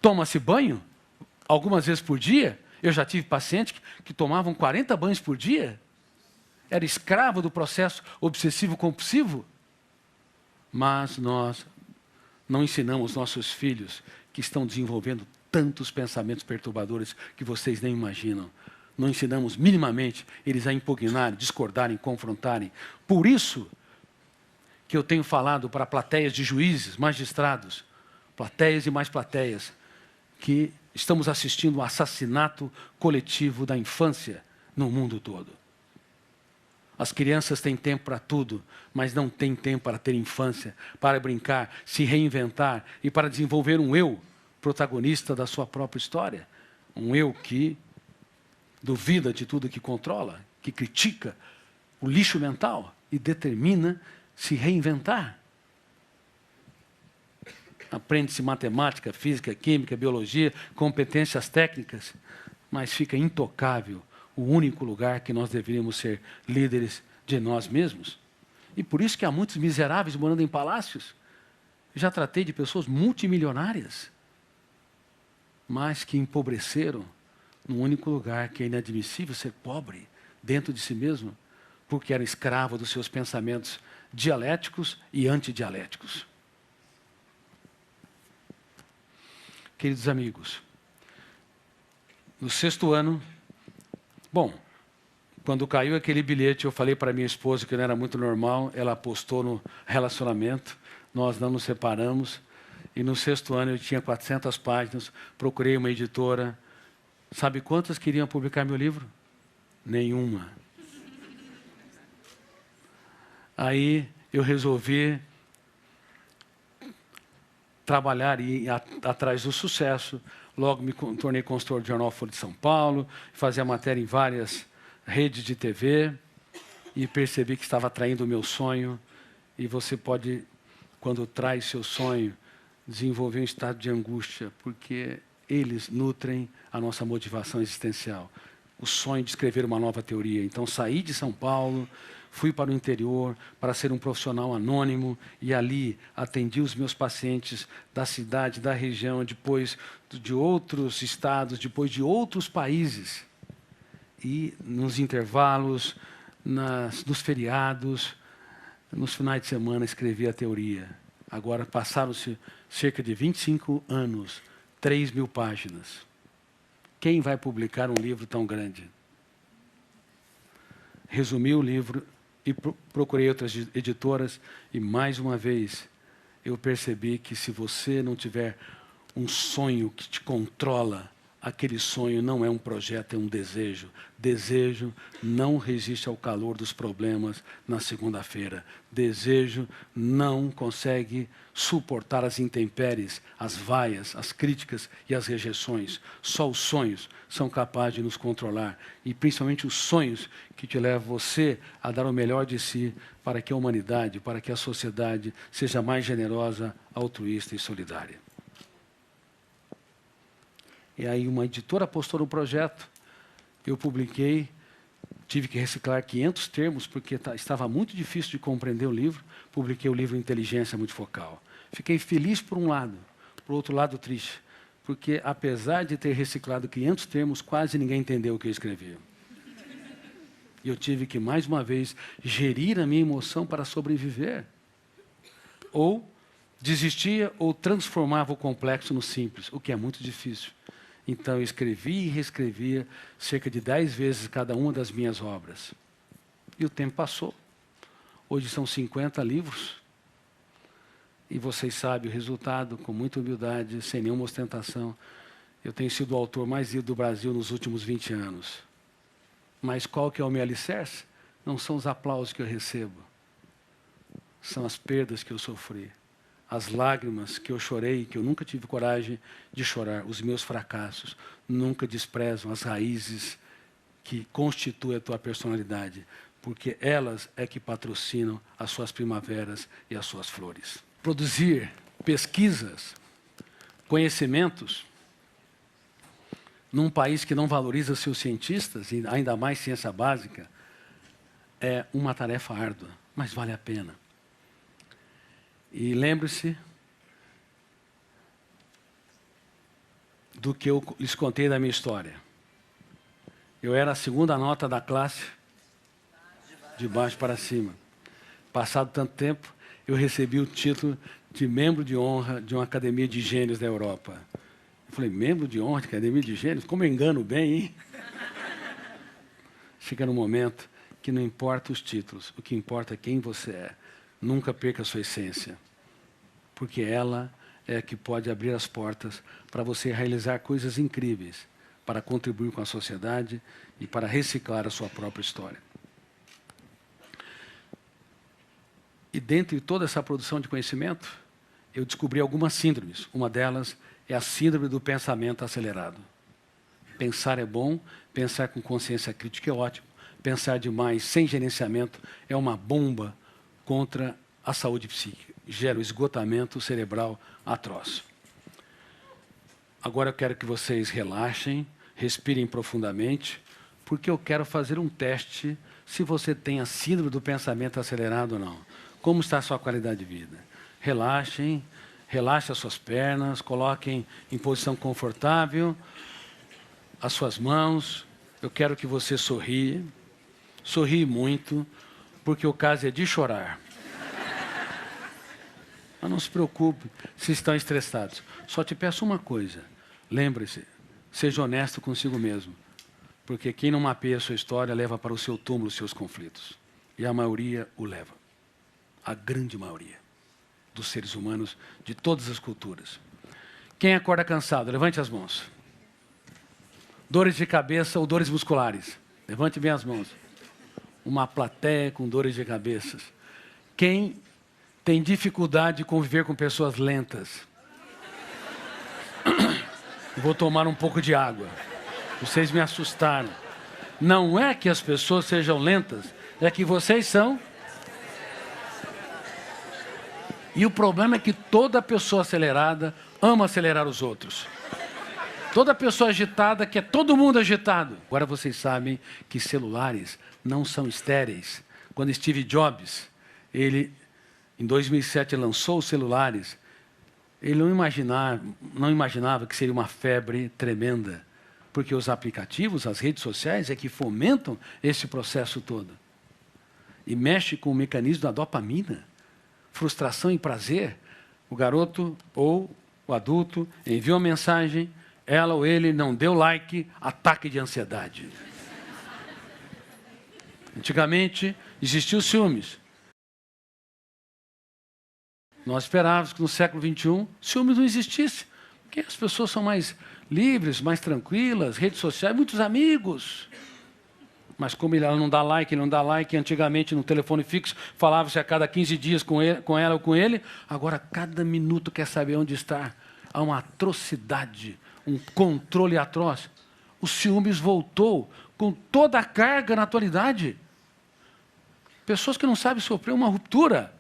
Toma-se banho algumas vezes por dia. Eu já tive pacientes que tomavam 40 banhos por dia. Era escravo do processo obsessivo-compulsivo. Mas nós não ensinamos nossos filhos que estão desenvolvendo tantos pensamentos perturbadores que vocês nem imaginam. Não ensinamos minimamente eles a impugnarem, discordarem, confrontarem. Por isso que eu tenho falado para plateias de juízes, magistrados, plateias e mais plateias, que estamos assistindo um assassinato coletivo da infância no mundo todo. As crianças têm tempo para tudo, mas não têm tempo para ter infância, para brincar, se reinventar e para desenvolver um eu protagonista da sua própria história. Um eu que duvida de tudo que controla, que critica o lixo mental e determina se reinventar. Aprende-se matemática, física, química, biologia, competências técnicas, mas fica intocável o único lugar que nós deveríamos ser líderes de nós mesmos. E por isso que há muitos miseráveis morando em palácios. Já tratei de pessoas multimilionárias, mas que empobreceram num único lugar que é inadmissível ser pobre dentro de si mesmo, porque era escravo dos seus pensamentos dialéticos e antidialéticos. Queridos amigos, no 6º ano, bom, quando caiu aquele bilhete, eu falei para minha esposa que não era muito normal, ela apostou no relacionamento, nós não nos separamos, e no 6º ano eu tinha 400 páginas, procurei uma editora. Sabe quantas queriam publicar meu livro? Nenhuma. Aí eu resolvi trabalhar e ir atrás do sucesso. Logo me tornei consultor do jornal Folha de São Paulo, fazia matéria em várias redes de TV e percebi que estava atraindo o meu sonho. E você pode, quando traz seu sonho, desenvolver um estado de angústia, porque eles nutrem a nossa motivação existencial. O sonho de escrever uma nova teoria. Então saí de São Paulo, fui para o interior para ser um profissional anônimo e ali atendi os meus pacientes da cidade, da região, depois de outros estados, depois de outros países. E nos intervalos, nos feriados, nos finais de semana escrevi a teoria. Agora passaram-se cerca de 25 anos, 3.000 páginas. Quem vai publicar um livro tão grande? Resumi o livro e procurei outras editoras e, mais uma vez, eu percebi que se você não tiver um sonho que te controla, aquele sonho não é um projeto, é um desejo. Desejo não resiste ao calor dos problemas na segunda-feira. Desejo não consegue suportar as intempéries, as vaias, as críticas e as rejeições. Só os sonhos são capazes de nos controlar. E principalmente os sonhos que te levam você a dar o melhor de si para que a humanidade, para que a sociedade seja mais generosa, altruísta e solidária. E aí uma editora apostou no projeto, eu publiquei, tive que reciclar 500 termos, porque estava muito difícil de compreender o livro, publiquei o livro Inteligência Multifocal. Fiquei feliz por um lado, por outro lado, triste. Porque, apesar de ter reciclado 500 termos, quase ninguém entendeu o que eu escrevia. E eu tive que, mais uma vez, gerir a minha emoção para sobreviver. Ou desistia ou transformava o complexo no simples, o que é muito difícil. Então, eu escrevia e reescrevia cerca de 10 vezes cada uma das minhas obras. E o tempo passou. Hoje são 50 livros. E vocês sabem o resultado, com muita humildade, sem nenhuma ostentação. Eu tenho sido o autor mais lido do Brasil nos últimos 20 anos. Mas qual que é o meu alicerce? Não são os aplausos que eu recebo. São as perdas que eu sofri. As lágrimas que eu chorei, que eu nunca tive coragem de chorar. Os meus fracassos nunca desprezam as raízes que constituem a tua personalidade. Porque elas é que patrocinam as suas primaveras e as suas flores. Produzir pesquisas, conhecimentos, num país que não valoriza seus cientistas, e ainda mais ciência básica, é uma tarefa árdua, mas vale a pena. E lembre-se do que eu lhes contei da minha história. Eu era a segunda nota da classe, de baixo para cima. Passado tanto tempo, eu recebi o título de membro de honra de uma academia de gênios da Europa. Eu falei, membro de honra de academia de gênios? Como eu engano bem, hein? Chega num momento que não importa os títulos, o que importa é quem você é. Nunca perca a sua essência, porque ela é a que pode abrir as portas para você realizar coisas incríveis, para contribuir com a sociedade e para reciclar a sua própria história. E dentro de toda essa produção de conhecimento, eu descobri algumas síndromes. Uma delas é a síndrome do pensamento acelerado. Pensar é bom, pensar com consciência crítica é ótimo. Pensar demais, sem gerenciamento, é uma bomba contra a saúde psíquica. Gera um esgotamento cerebral atroz. Agora eu quero que vocês relaxem, respirem profundamente, porque eu quero fazer um teste se você tem a síndrome do pensamento acelerado ou não. Como está a sua qualidade de vida? Relaxem, relaxem as suas pernas, coloquem em posição confortável as suas mãos. Eu quero que você sorrie muito, porque o caso é de chorar. Mas não se preocupe se estão estressados. Só te peço uma coisa, lembre-se, seja honesto consigo mesmo, porque quem não mapeia a sua história leva para o seu túmulo os seus conflitos. E a maioria o leva. A grande maioria dos seres humanos de todas as culturas. Quem acorda cansado? Levante as mãos. Dores de cabeça ou dores musculares? Levante bem as mãos. Uma plateia com dores de cabeça. Quem tem dificuldade de conviver com pessoas lentas? Vou tomar um pouco de água. Vocês me assustaram. Não é que as pessoas sejam lentas, é que vocês são. E o problema é que toda pessoa acelerada ama acelerar os outros. Toda pessoa agitada quer todo mundo agitado. Agora vocês sabem que celulares não são estéreis. Quando Steve Jobs, em 2007, lançou os celulares, ele não imaginava que seria uma febre tremenda. Porque os aplicativos, as redes sociais, é que fomentam esse processo todo. E mexe com o mecanismo da dopamina. Frustração e prazer, o garoto ou o adulto envia uma mensagem, ela ou ele não deu like, ataque de ansiedade. Antigamente, existiam ciúmes. Nós esperávamos que no século XXI, ciúmes não existisse, porque as pessoas são mais livres, mais tranquilas, redes sociais, muitos amigos. Mas como ela não dá like, antigamente no telefone fixo falava-se a cada 15 dias com ela ou com ele, agora cada minuto quer saber onde está. Há uma atrocidade, um controle atroz. O ciúmes voltou com toda a carga na atualidade. Pessoas que não sabem sofrer uma ruptura.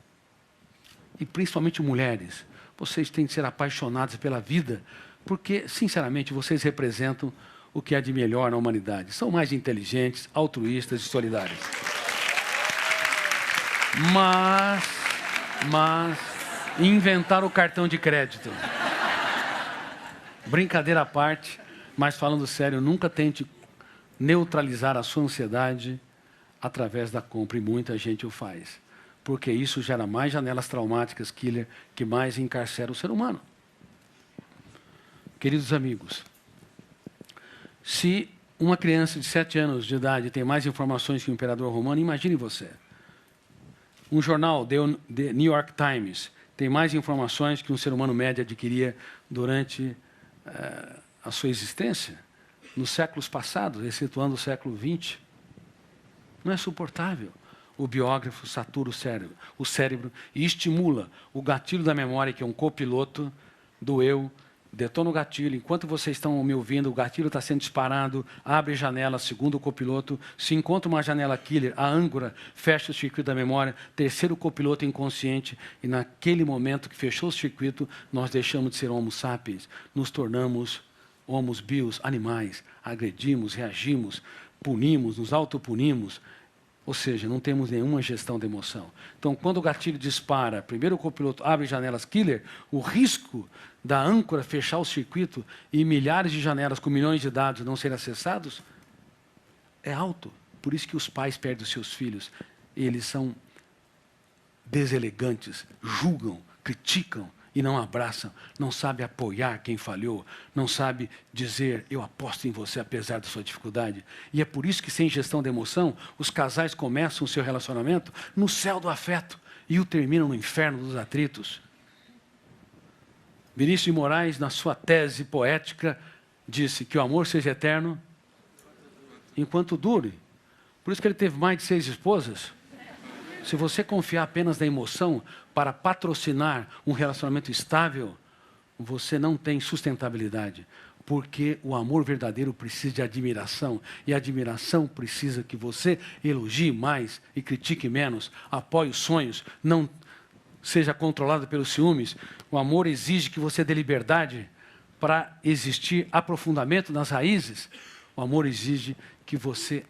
E principalmente mulheres. Vocês têm que ser apaixonadas pela vida, porque, sinceramente, vocês representam o que há de melhor na humanidade. São mais inteligentes, altruístas e solidários. Mas inventaram o cartão de crédito. Brincadeira à parte, mas falando sério, nunca tente neutralizar a sua ansiedade através da compra, e muita gente o faz. Porque isso gera mais janelas traumáticas, killer, que mais encarcera o ser humano. Queridos amigos, se uma criança de 7 anos de idade tem mais informações que o imperador romano, imagine você. Um jornal, The New York Times, tem mais informações que um ser humano médio adquiria durante a sua existência, nos séculos passados, excetuando o século XX. Não é suportável. O biógrafo satura o cérebro e estimula o gatilho da memória, que é um copiloto do eu. Detona o gatilho. Enquanto vocês estão me ouvindo, o gatilho está sendo disparado, abre janela, segundo o copiloto. Se encontra uma janela killer, a âncora fecha o circuito da memória, terceiro copiloto inconsciente, e naquele momento que fechou o circuito, nós deixamos de ser homo sapiens, nos tornamos homos bios, animais, agredimos, reagimos, punimos, nos autopunimos, ou seja, não temos nenhuma gestão de emoção. Então, quando o gatilho dispara, primeiro o copiloto abre janelas killer, o risco da âncora fechar o circuito e milhares de janelas com milhões de dados não serem acessados é alto. Por isso que os pais perdem os seus filhos. Eles são deselegantes, julgam, criticam e não abraçam, não sabe apoiar quem falhou, não sabe dizer, eu aposto em você apesar da sua dificuldade. E é por isso que, sem gestão de emoção, os casais começam o seu relacionamento no céu do afeto e o terminam no inferno dos atritos. Vinícius de Moraes, na sua tese poética, disse que o amor seja eterno enquanto dure. Por isso que ele teve mais de 6 esposas. Se você confiar apenas na emoção para patrocinar um relacionamento estável, você não tem sustentabilidade. Porque o amor verdadeiro precisa de admiração. E a admiração precisa que você elogie mais e critique menos. Apoie os sonhos, não seja controlado pelos ciúmes. O amor exige que você dê liberdade para existir aprofundamento nas raízes. O amor exige que você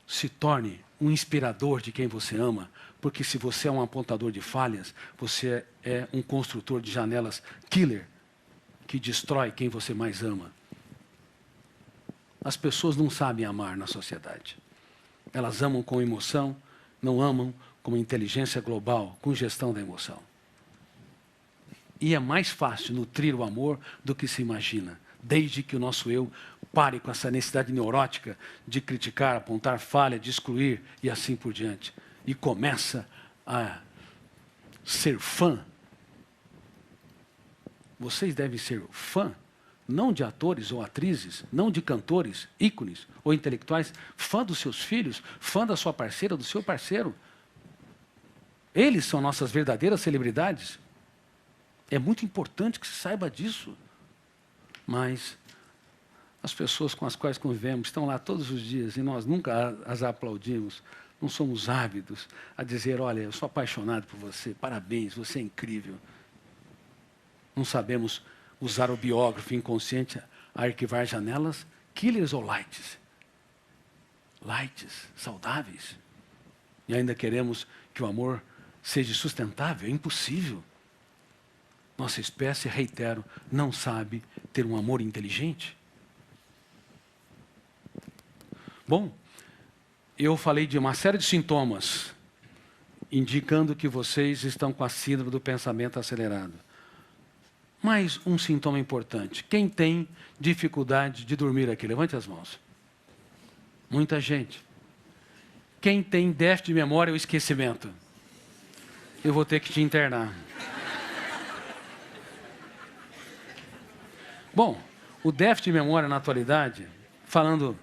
se torne um inspirador de quem você ama, porque se você é um apontador de falhas, você é um construtor de janelas killer, que destrói quem você mais ama. As pessoas não sabem amar na sociedade. Elas amam com emoção, não amam com inteligência global, com gestão da emoção. E é mais fácil nutrir o amor do que se imagina, desde que o nosso eu pare com essa necessidade neurótica de criticar, apontar falha, de excluir e assim por diante. E começa a ser fã. Vocês devem ser fã, não de atores ou atrizes, não de cantores, ícones ou intelectuais, fã dos seus filhos, fã da sua parceira, do seu parceiro. Eles são nossas verdadeiras celebridades. É muito importante que se saiba disso. Mas as pessoas com as quais convivemos estão lá todos os dias e nós nunca as aplaudimos. Não somos ávidos a dizer, olha, eu sou apaixonado por você, parabéns, você é incrível. Não sabemos usar o biógrafo inconsciente a arquivar janelas, killers ou lights? Lights, saudáveis. E ainda queremos que o amor seja sustentável, é impossível. Nossa espécie, reitero, não sabe ter um amor inteligente. Bom, eu falei de uma série de sintomas indicando que vocês estão com a síndrome do pensamento acelerado. Mas um sintoma importante. Quem tem dificuldade de dormir aqui? Levante as mãos. Muita gente. Quem tem déficit de memória ou esquecimento? Eu vou ter que te internar. Bom, o déficit de memória na atualidade, falando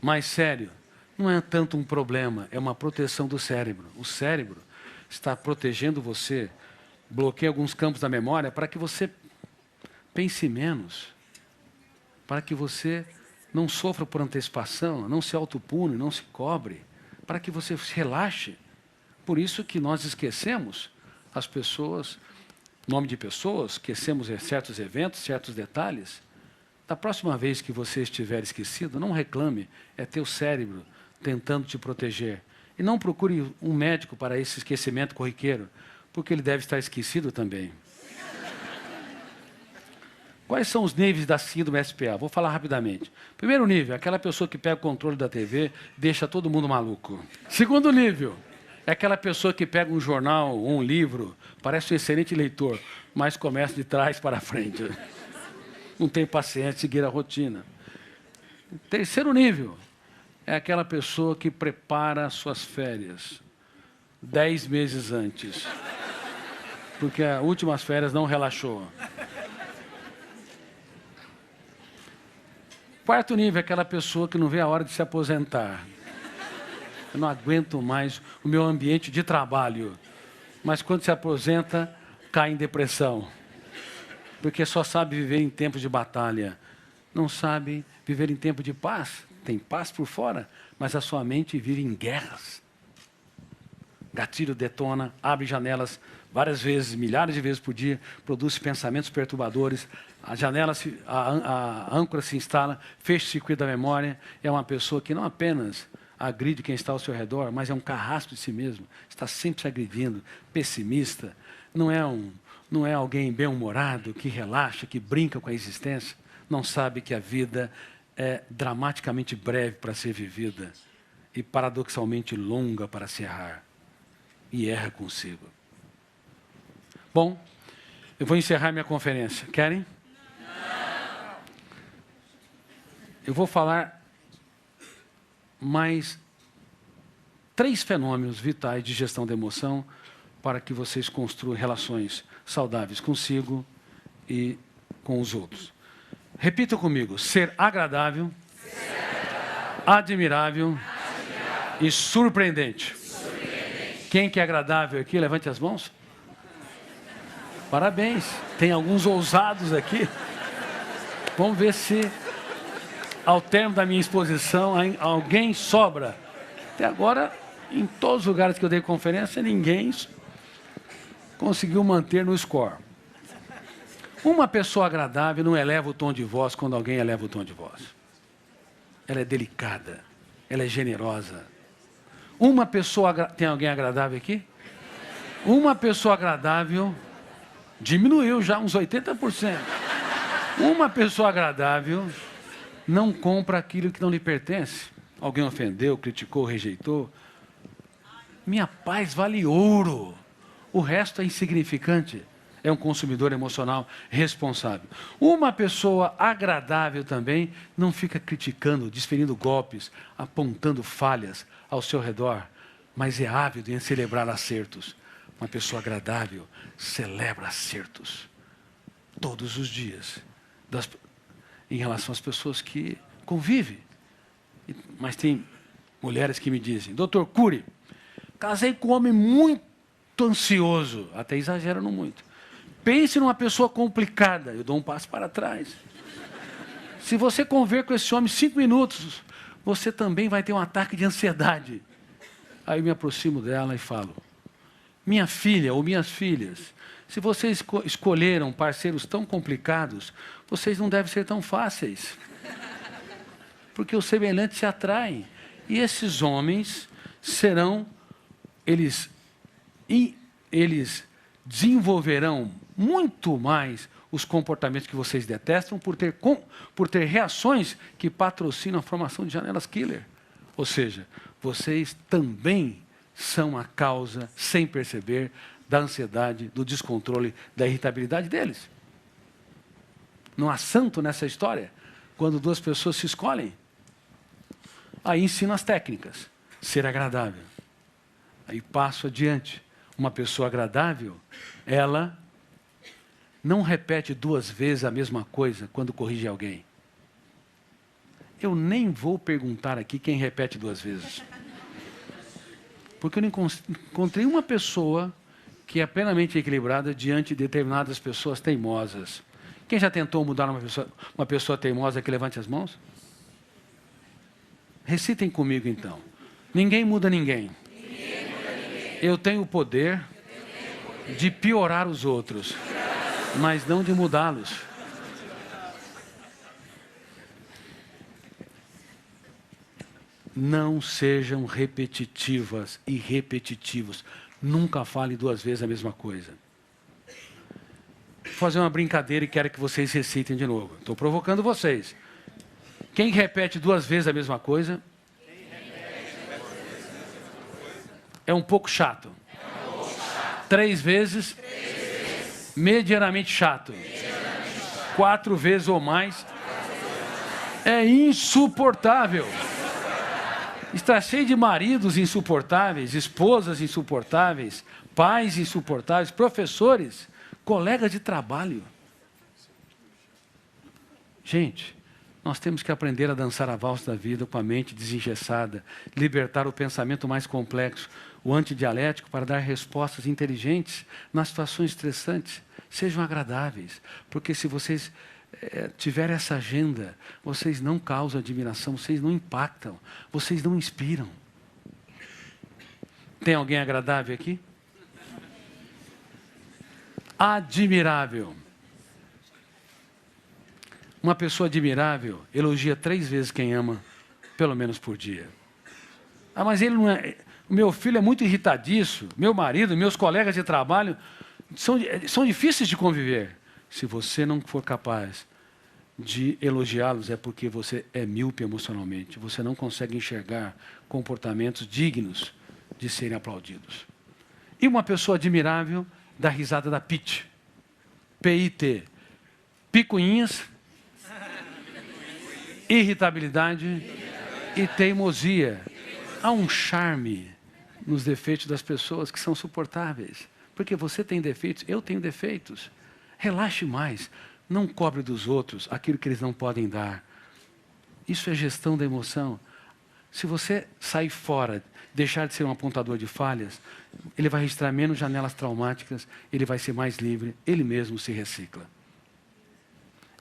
mais sério, não é tanto um problema, é uma proteção do cérebro. O cérebro está protegendo você, bloqueia alguns campos da memória para que você pense menos, para que você não sofra por antecipação, não se autopune, não se cobre, para que você se relaxe. Por isso que nós esquecemos as pessoas, nome de pessoas, esquecemos certos eventos, certos detalhes. Da próxima vez que você estiver esquecido, não reclame, é teu cérebro tentando te proteger. E não procure um médico para esse esquecimento corriqueiro, porque ele deve estar esquecido também. Quais são os níveis da síndrome SPA? Vou falar rapidamente. Primeiro nível, aquela pessoa que pega o controle da TV, deixa todo mundo maluco. Segundo nível, é aquela pessoa que pega um jornal ou um livro, parece um excelente leitor, mas começa de trás para frente. Não tem paciência de seguir a rotina. Terceiro nível, é aquela pessoa que prepara suas férias 10 meses antes, porque as últimas férias não relaxou. Quarto nível é aquela pessoa que não vê a hora de se aposentar. Eu não aguento mais o meu ambiente de trabalho. Mas quando se aposenta, cai em depressão. Porque só sabe viver em tempos de batalha. Não sabe viver em tempo de paz. Tem paz por fora, mas a sua mente vive em guerras. Gatilho detona, abre janelas várias vezes, milhares de vezes por dia, produz pensamentos perturbadores, a âncora se instala, fecha o circuito da memória. É uma pessoa que não apenas agride quem está ao seu redor, mas é um carrasco de si mesmo, está sempre se agredindo, pessimista, não é alguém bem-humorado, que relaxa, que brinca com a existência, não sabe que a vida é dramaticamente breve para ser vivida e paradoxalmente longa para se errar. E erra consigo. Bom, eu vou encerrar minha conferência. Querem? Não. Eu vou falar mais 3 fenômenos vitais de gestão da emoção para que vocês construam relações saudáveis consigo e com os outros. Repita comigo: ser agradável, admirável e surpreendente. Quem que é agradável aqui? Levante as mãos. Parabéns. Tem alguns ousados aqui. Vamos ver se, ao término da minha exposição, alguém sobra. Até agora, em todos os lugares que eu dei conferência, ninguém conseguiu manter no score. Uma pessoa agradável não eleva o tom de voz quando alguém eleva o tom de voz. Ela é delicada. Ela é generosa. Uma pessoa... Tem alguém agradável aqui? Uma pessoa agradável... Diminuiu já uns 80%. Uma pessoa agradável não compra aquilo que não lhe pertence. Alguém ofendeu, criticou, rejeitou. Minha paz vale ouro. O resto é insignificante. É um consumidor emocional responsável. Uma pessoa agradável também não fica criticando, desferindo golpes, apontando falhas ao seu redor, mas é ávido em celebrar acertos. Uma pessoa agradável celebra acertos todos os dias em relação às pessoas que convivem. Mas tem mulheres que me dizem: Dr. Cury, casei com um homem muito ansioso, até exagero muito. Pense numa pessoa complicada, eu dou um passo para trás. Se você conviver com esse homem 5 minutos, você também vai ter um ataque de ansiedade. Aí eu me aproximo dela e falo: minha filha ou minhas filhas, se vocês escolheram parceiros tão complicados, vocês não devem ser tão fáceis. Porque os semelhantes se atraem. E esses homens serão, eles desenvolverão muito mais os comportamentos que vocês detestam por ter reações que patrocinam a formação de janelas killer. Ou seja, vocês também são a causa, sem perceber, da ansiedade, do descontrole, da irritabilidade deles. Não há santo nessa história. Quando 2 pessoas se escolhem, aí ensino as técnicas. Ser agradável. Aí passo adiante. Uma pessoa agradável, ela não repete 2 vezes a mesma coisa quando corrige alguém. Eu nem vou perguntar aqui quem repete 2 vezes. Porque eu não encontrei uma pessoa que é plenamente equilibrada diante de determinadas pessoas teimosas. Quem já tentou mudar uma pessoa teimosa, que levante as mãos? Recitem comigo então. Ninguém muda ninguém. Eu tenho o poder de piorar os outros, mas não de mudá-los. Não sejam repetitivas e repetitivos. Nunca fale 2 vezes a mesma coisa. fazer uma brincadeira e quero que vocês recitem de novo. Estou provocando vocês. Quem repete 2 vezes a mesma coisa é um pouco chato. 3 vezes, medianamente chato. 4 vezes ou mais, é insuportável. Está cheio de maridos insuportáveis, esposas insuportáveis, pais insuportáveis, professores, colegas de trabalho. Gente, nós temos que aprender a dançar a valsa da vida com a mente desengessada, libertar o pensamento mais complexo, o antidialético, para dar respostas inteligentes nas situações estressantes. Sejam agradáveis, porque se vocês tiverem essa agenda, vocês não causam admiração, vocês não impactam, vocês não inspiram. Tem alguém agradável aqui? Admirável. Uma pessoa admirável elogia 3 vezes quem ama, pelo menos por dia. Ah, mas ele não é... Meu filho é muito irritadiço, meu marido, meus colegas de trabalho são difíceis de conviver. Se você não for capaz de elogiá-los, é porque você é míope emocionalmente. Você não consegue enxergar comportamentos dignos de serem aplaudidos. E uma pessoa admirável dá risada da PIT. P-I-T. Picuinhas, irritabilidade e teimosia. Há um charme nos defeitos das pessoas que são suportáveis. Porque você tem defeitos, eu tenho defeitos. Relaxe mais. Não cobre dos outros aquilo que eles não podem dar. Isso é gestão da emoção. Se você sair fora, deixar de ser um apontador de falhas, ele vai registrar menos janelas traumáticas, ele vai ser mais livre, ele mesmo se recicla.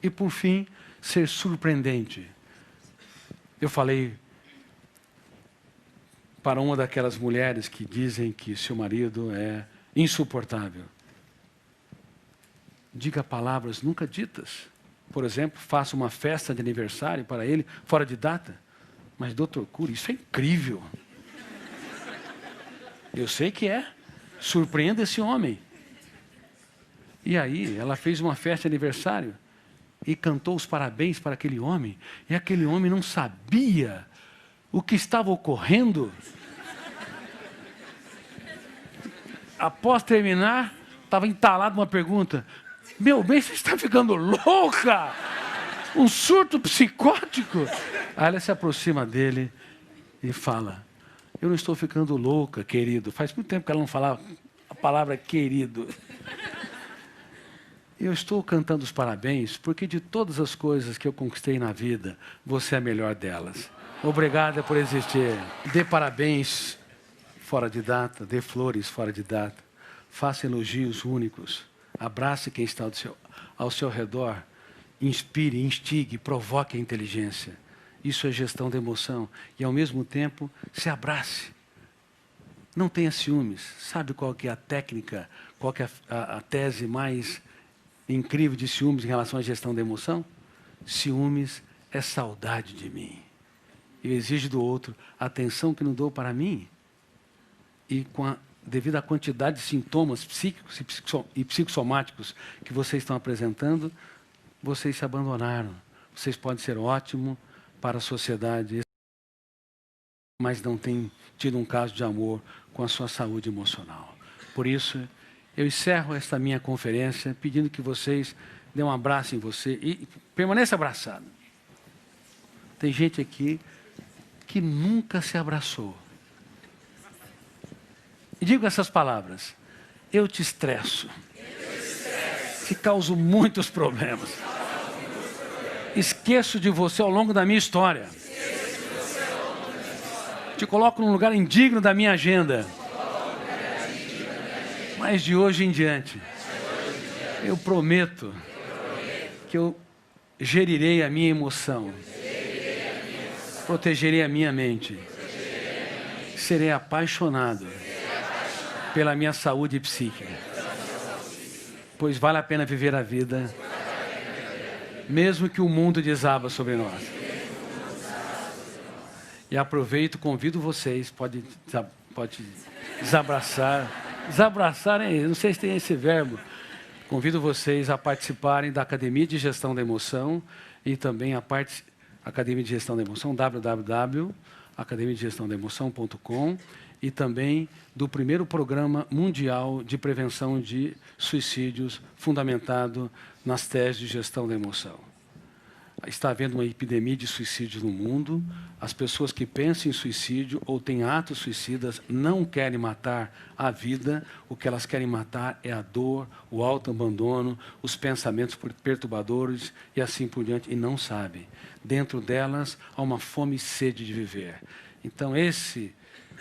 E por fim, ser surpreendente. Eu falei para uma daquelas mulheres que dizem que seu marido é insuportável. Diga palavras nunca ditas. Por exemplo, faça uma festa de aniversário para ele, fora de data. Mas, doutor Cury, isso é incrível. Eu sei que é. Surpreenda esse homem. E aí, ela fez uma festa de aniversário e cantou os parabéns para aquele homem. E aquele homem não sabia o que estava ocorrendo. Após terminar, estava entalado uma pergunta. Meu bem, você está ficando louca? Um surto psicótico? Aí ela se aproxima dele e fala, eu não estou ficando louca, querido. Faz muito tempo que ela não falava a palavra querido. Eu estou cantando os parabéns porque de todas as coisas que eu conquistei na vida, você é a melhor delas. Obrigada por existir. Dê parabéns fora de data, dê flores fora de data. Faça elogios únicos. Abrace quem está ao seu redor. Inspire, instigue, provoque a inteligência. Isso é gestão da emoção. E, ao mesmo tempo, se abrace. Não tenha ciúmes. Sabe qual que é a técnica, qual que é a tese mais incrível de ciúmes em relação à gestão da emoção? Ciúmes é saudade de mim. Eu exijo do outro a atenção que não dou para mim. E devido à quantidade de sintomas psíquicos e psicossomáticos que vocês estão apresentando, vocês se abandonaram. Vocês podem ser ótimos para a sociedade, mas não têm tido um caso de amor com a sua saúde emocional. Por isso, eu encerro esta minha conferência pedindo que vocês dêem um abraço em você e permaneça abraçado. Tem gente aqui que nunca se abraçou. E digo essas palavras. Eu te estresso. Te causo muitos problemas. Esqueço de você ao longo da minha história. Te coloco num lugar indigno da minha agenda. Mas de hoje em diante, eu prometo que eu gerirei a minha emoção. Protegerei a minha mente. Serei apaixonado pela minha saúde psíquica. Pois vale a pena viver a vida, mesmo que o mundo desaba sobre nós. E aproveito, convido vocês, pode desabraçar. Desabraçar, não sei se tem esse verbo. Convido vocês a participarem da Academia de Gestão da Emoção e também a Academia de Gestão da Emoção, www.academiadegestandaemoção.com, e também do primeiro Programa Mundial de Prevenção de Suicídios, fundamentado nas teses de gestão da emoção. Está havendo uma epidemia de suicídios no mundo. As pessoas que pensam em suicídio ou têm atos suicidas não querem matar a vida. O que elas querem matar é a dor, o autoabandono, os pensamentos perturbadores e assim por diante, e não sabem. Dentro delas há uma fome e sede de viver. Então,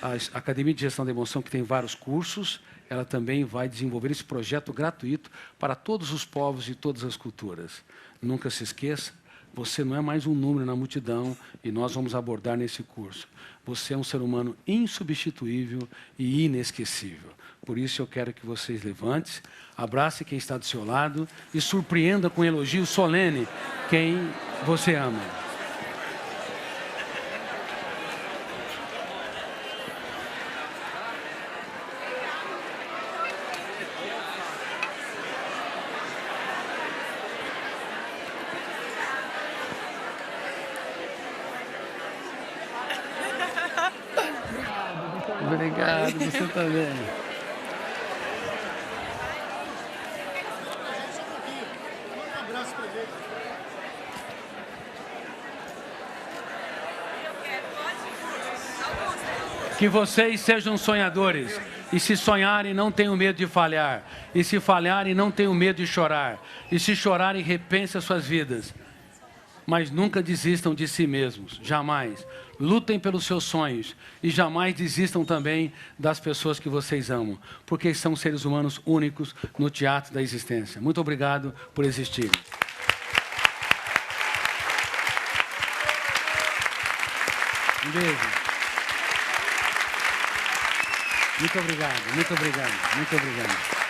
a Academia de Gestão da Emoção, que tem vários cursos, ela também vai desenvolver esse projeto gratuito para todos os povos e todas as culturas. Nunca se esqueça, você não é mais um número na multidão e nós vamos abordar nesse curso. Você é um ser humano insubstituível e inesquecível. Por isso eu quero que vocês levantem, abracem quem está do seu lado e surpreenda com um elogio solene quem você ama. Obrigado, você também. Um abraço pra gente. Que vocês sejam sonhadores. E se sonharem, não tenham medo de falhar. E se falharem, não tenham medo de chorar. E se chorarem, repensem as suas vidas. Mas nunca desistam de si mesmos, jamais. Lutem pelos seus sonhos e jamais desistam também das pessoas que vocês amam, porque são seres humanos únicos no teatro da existência. Muito obrigado por existirem. Um beijo. Muito obrigado, muito obrigado, muito obrigado.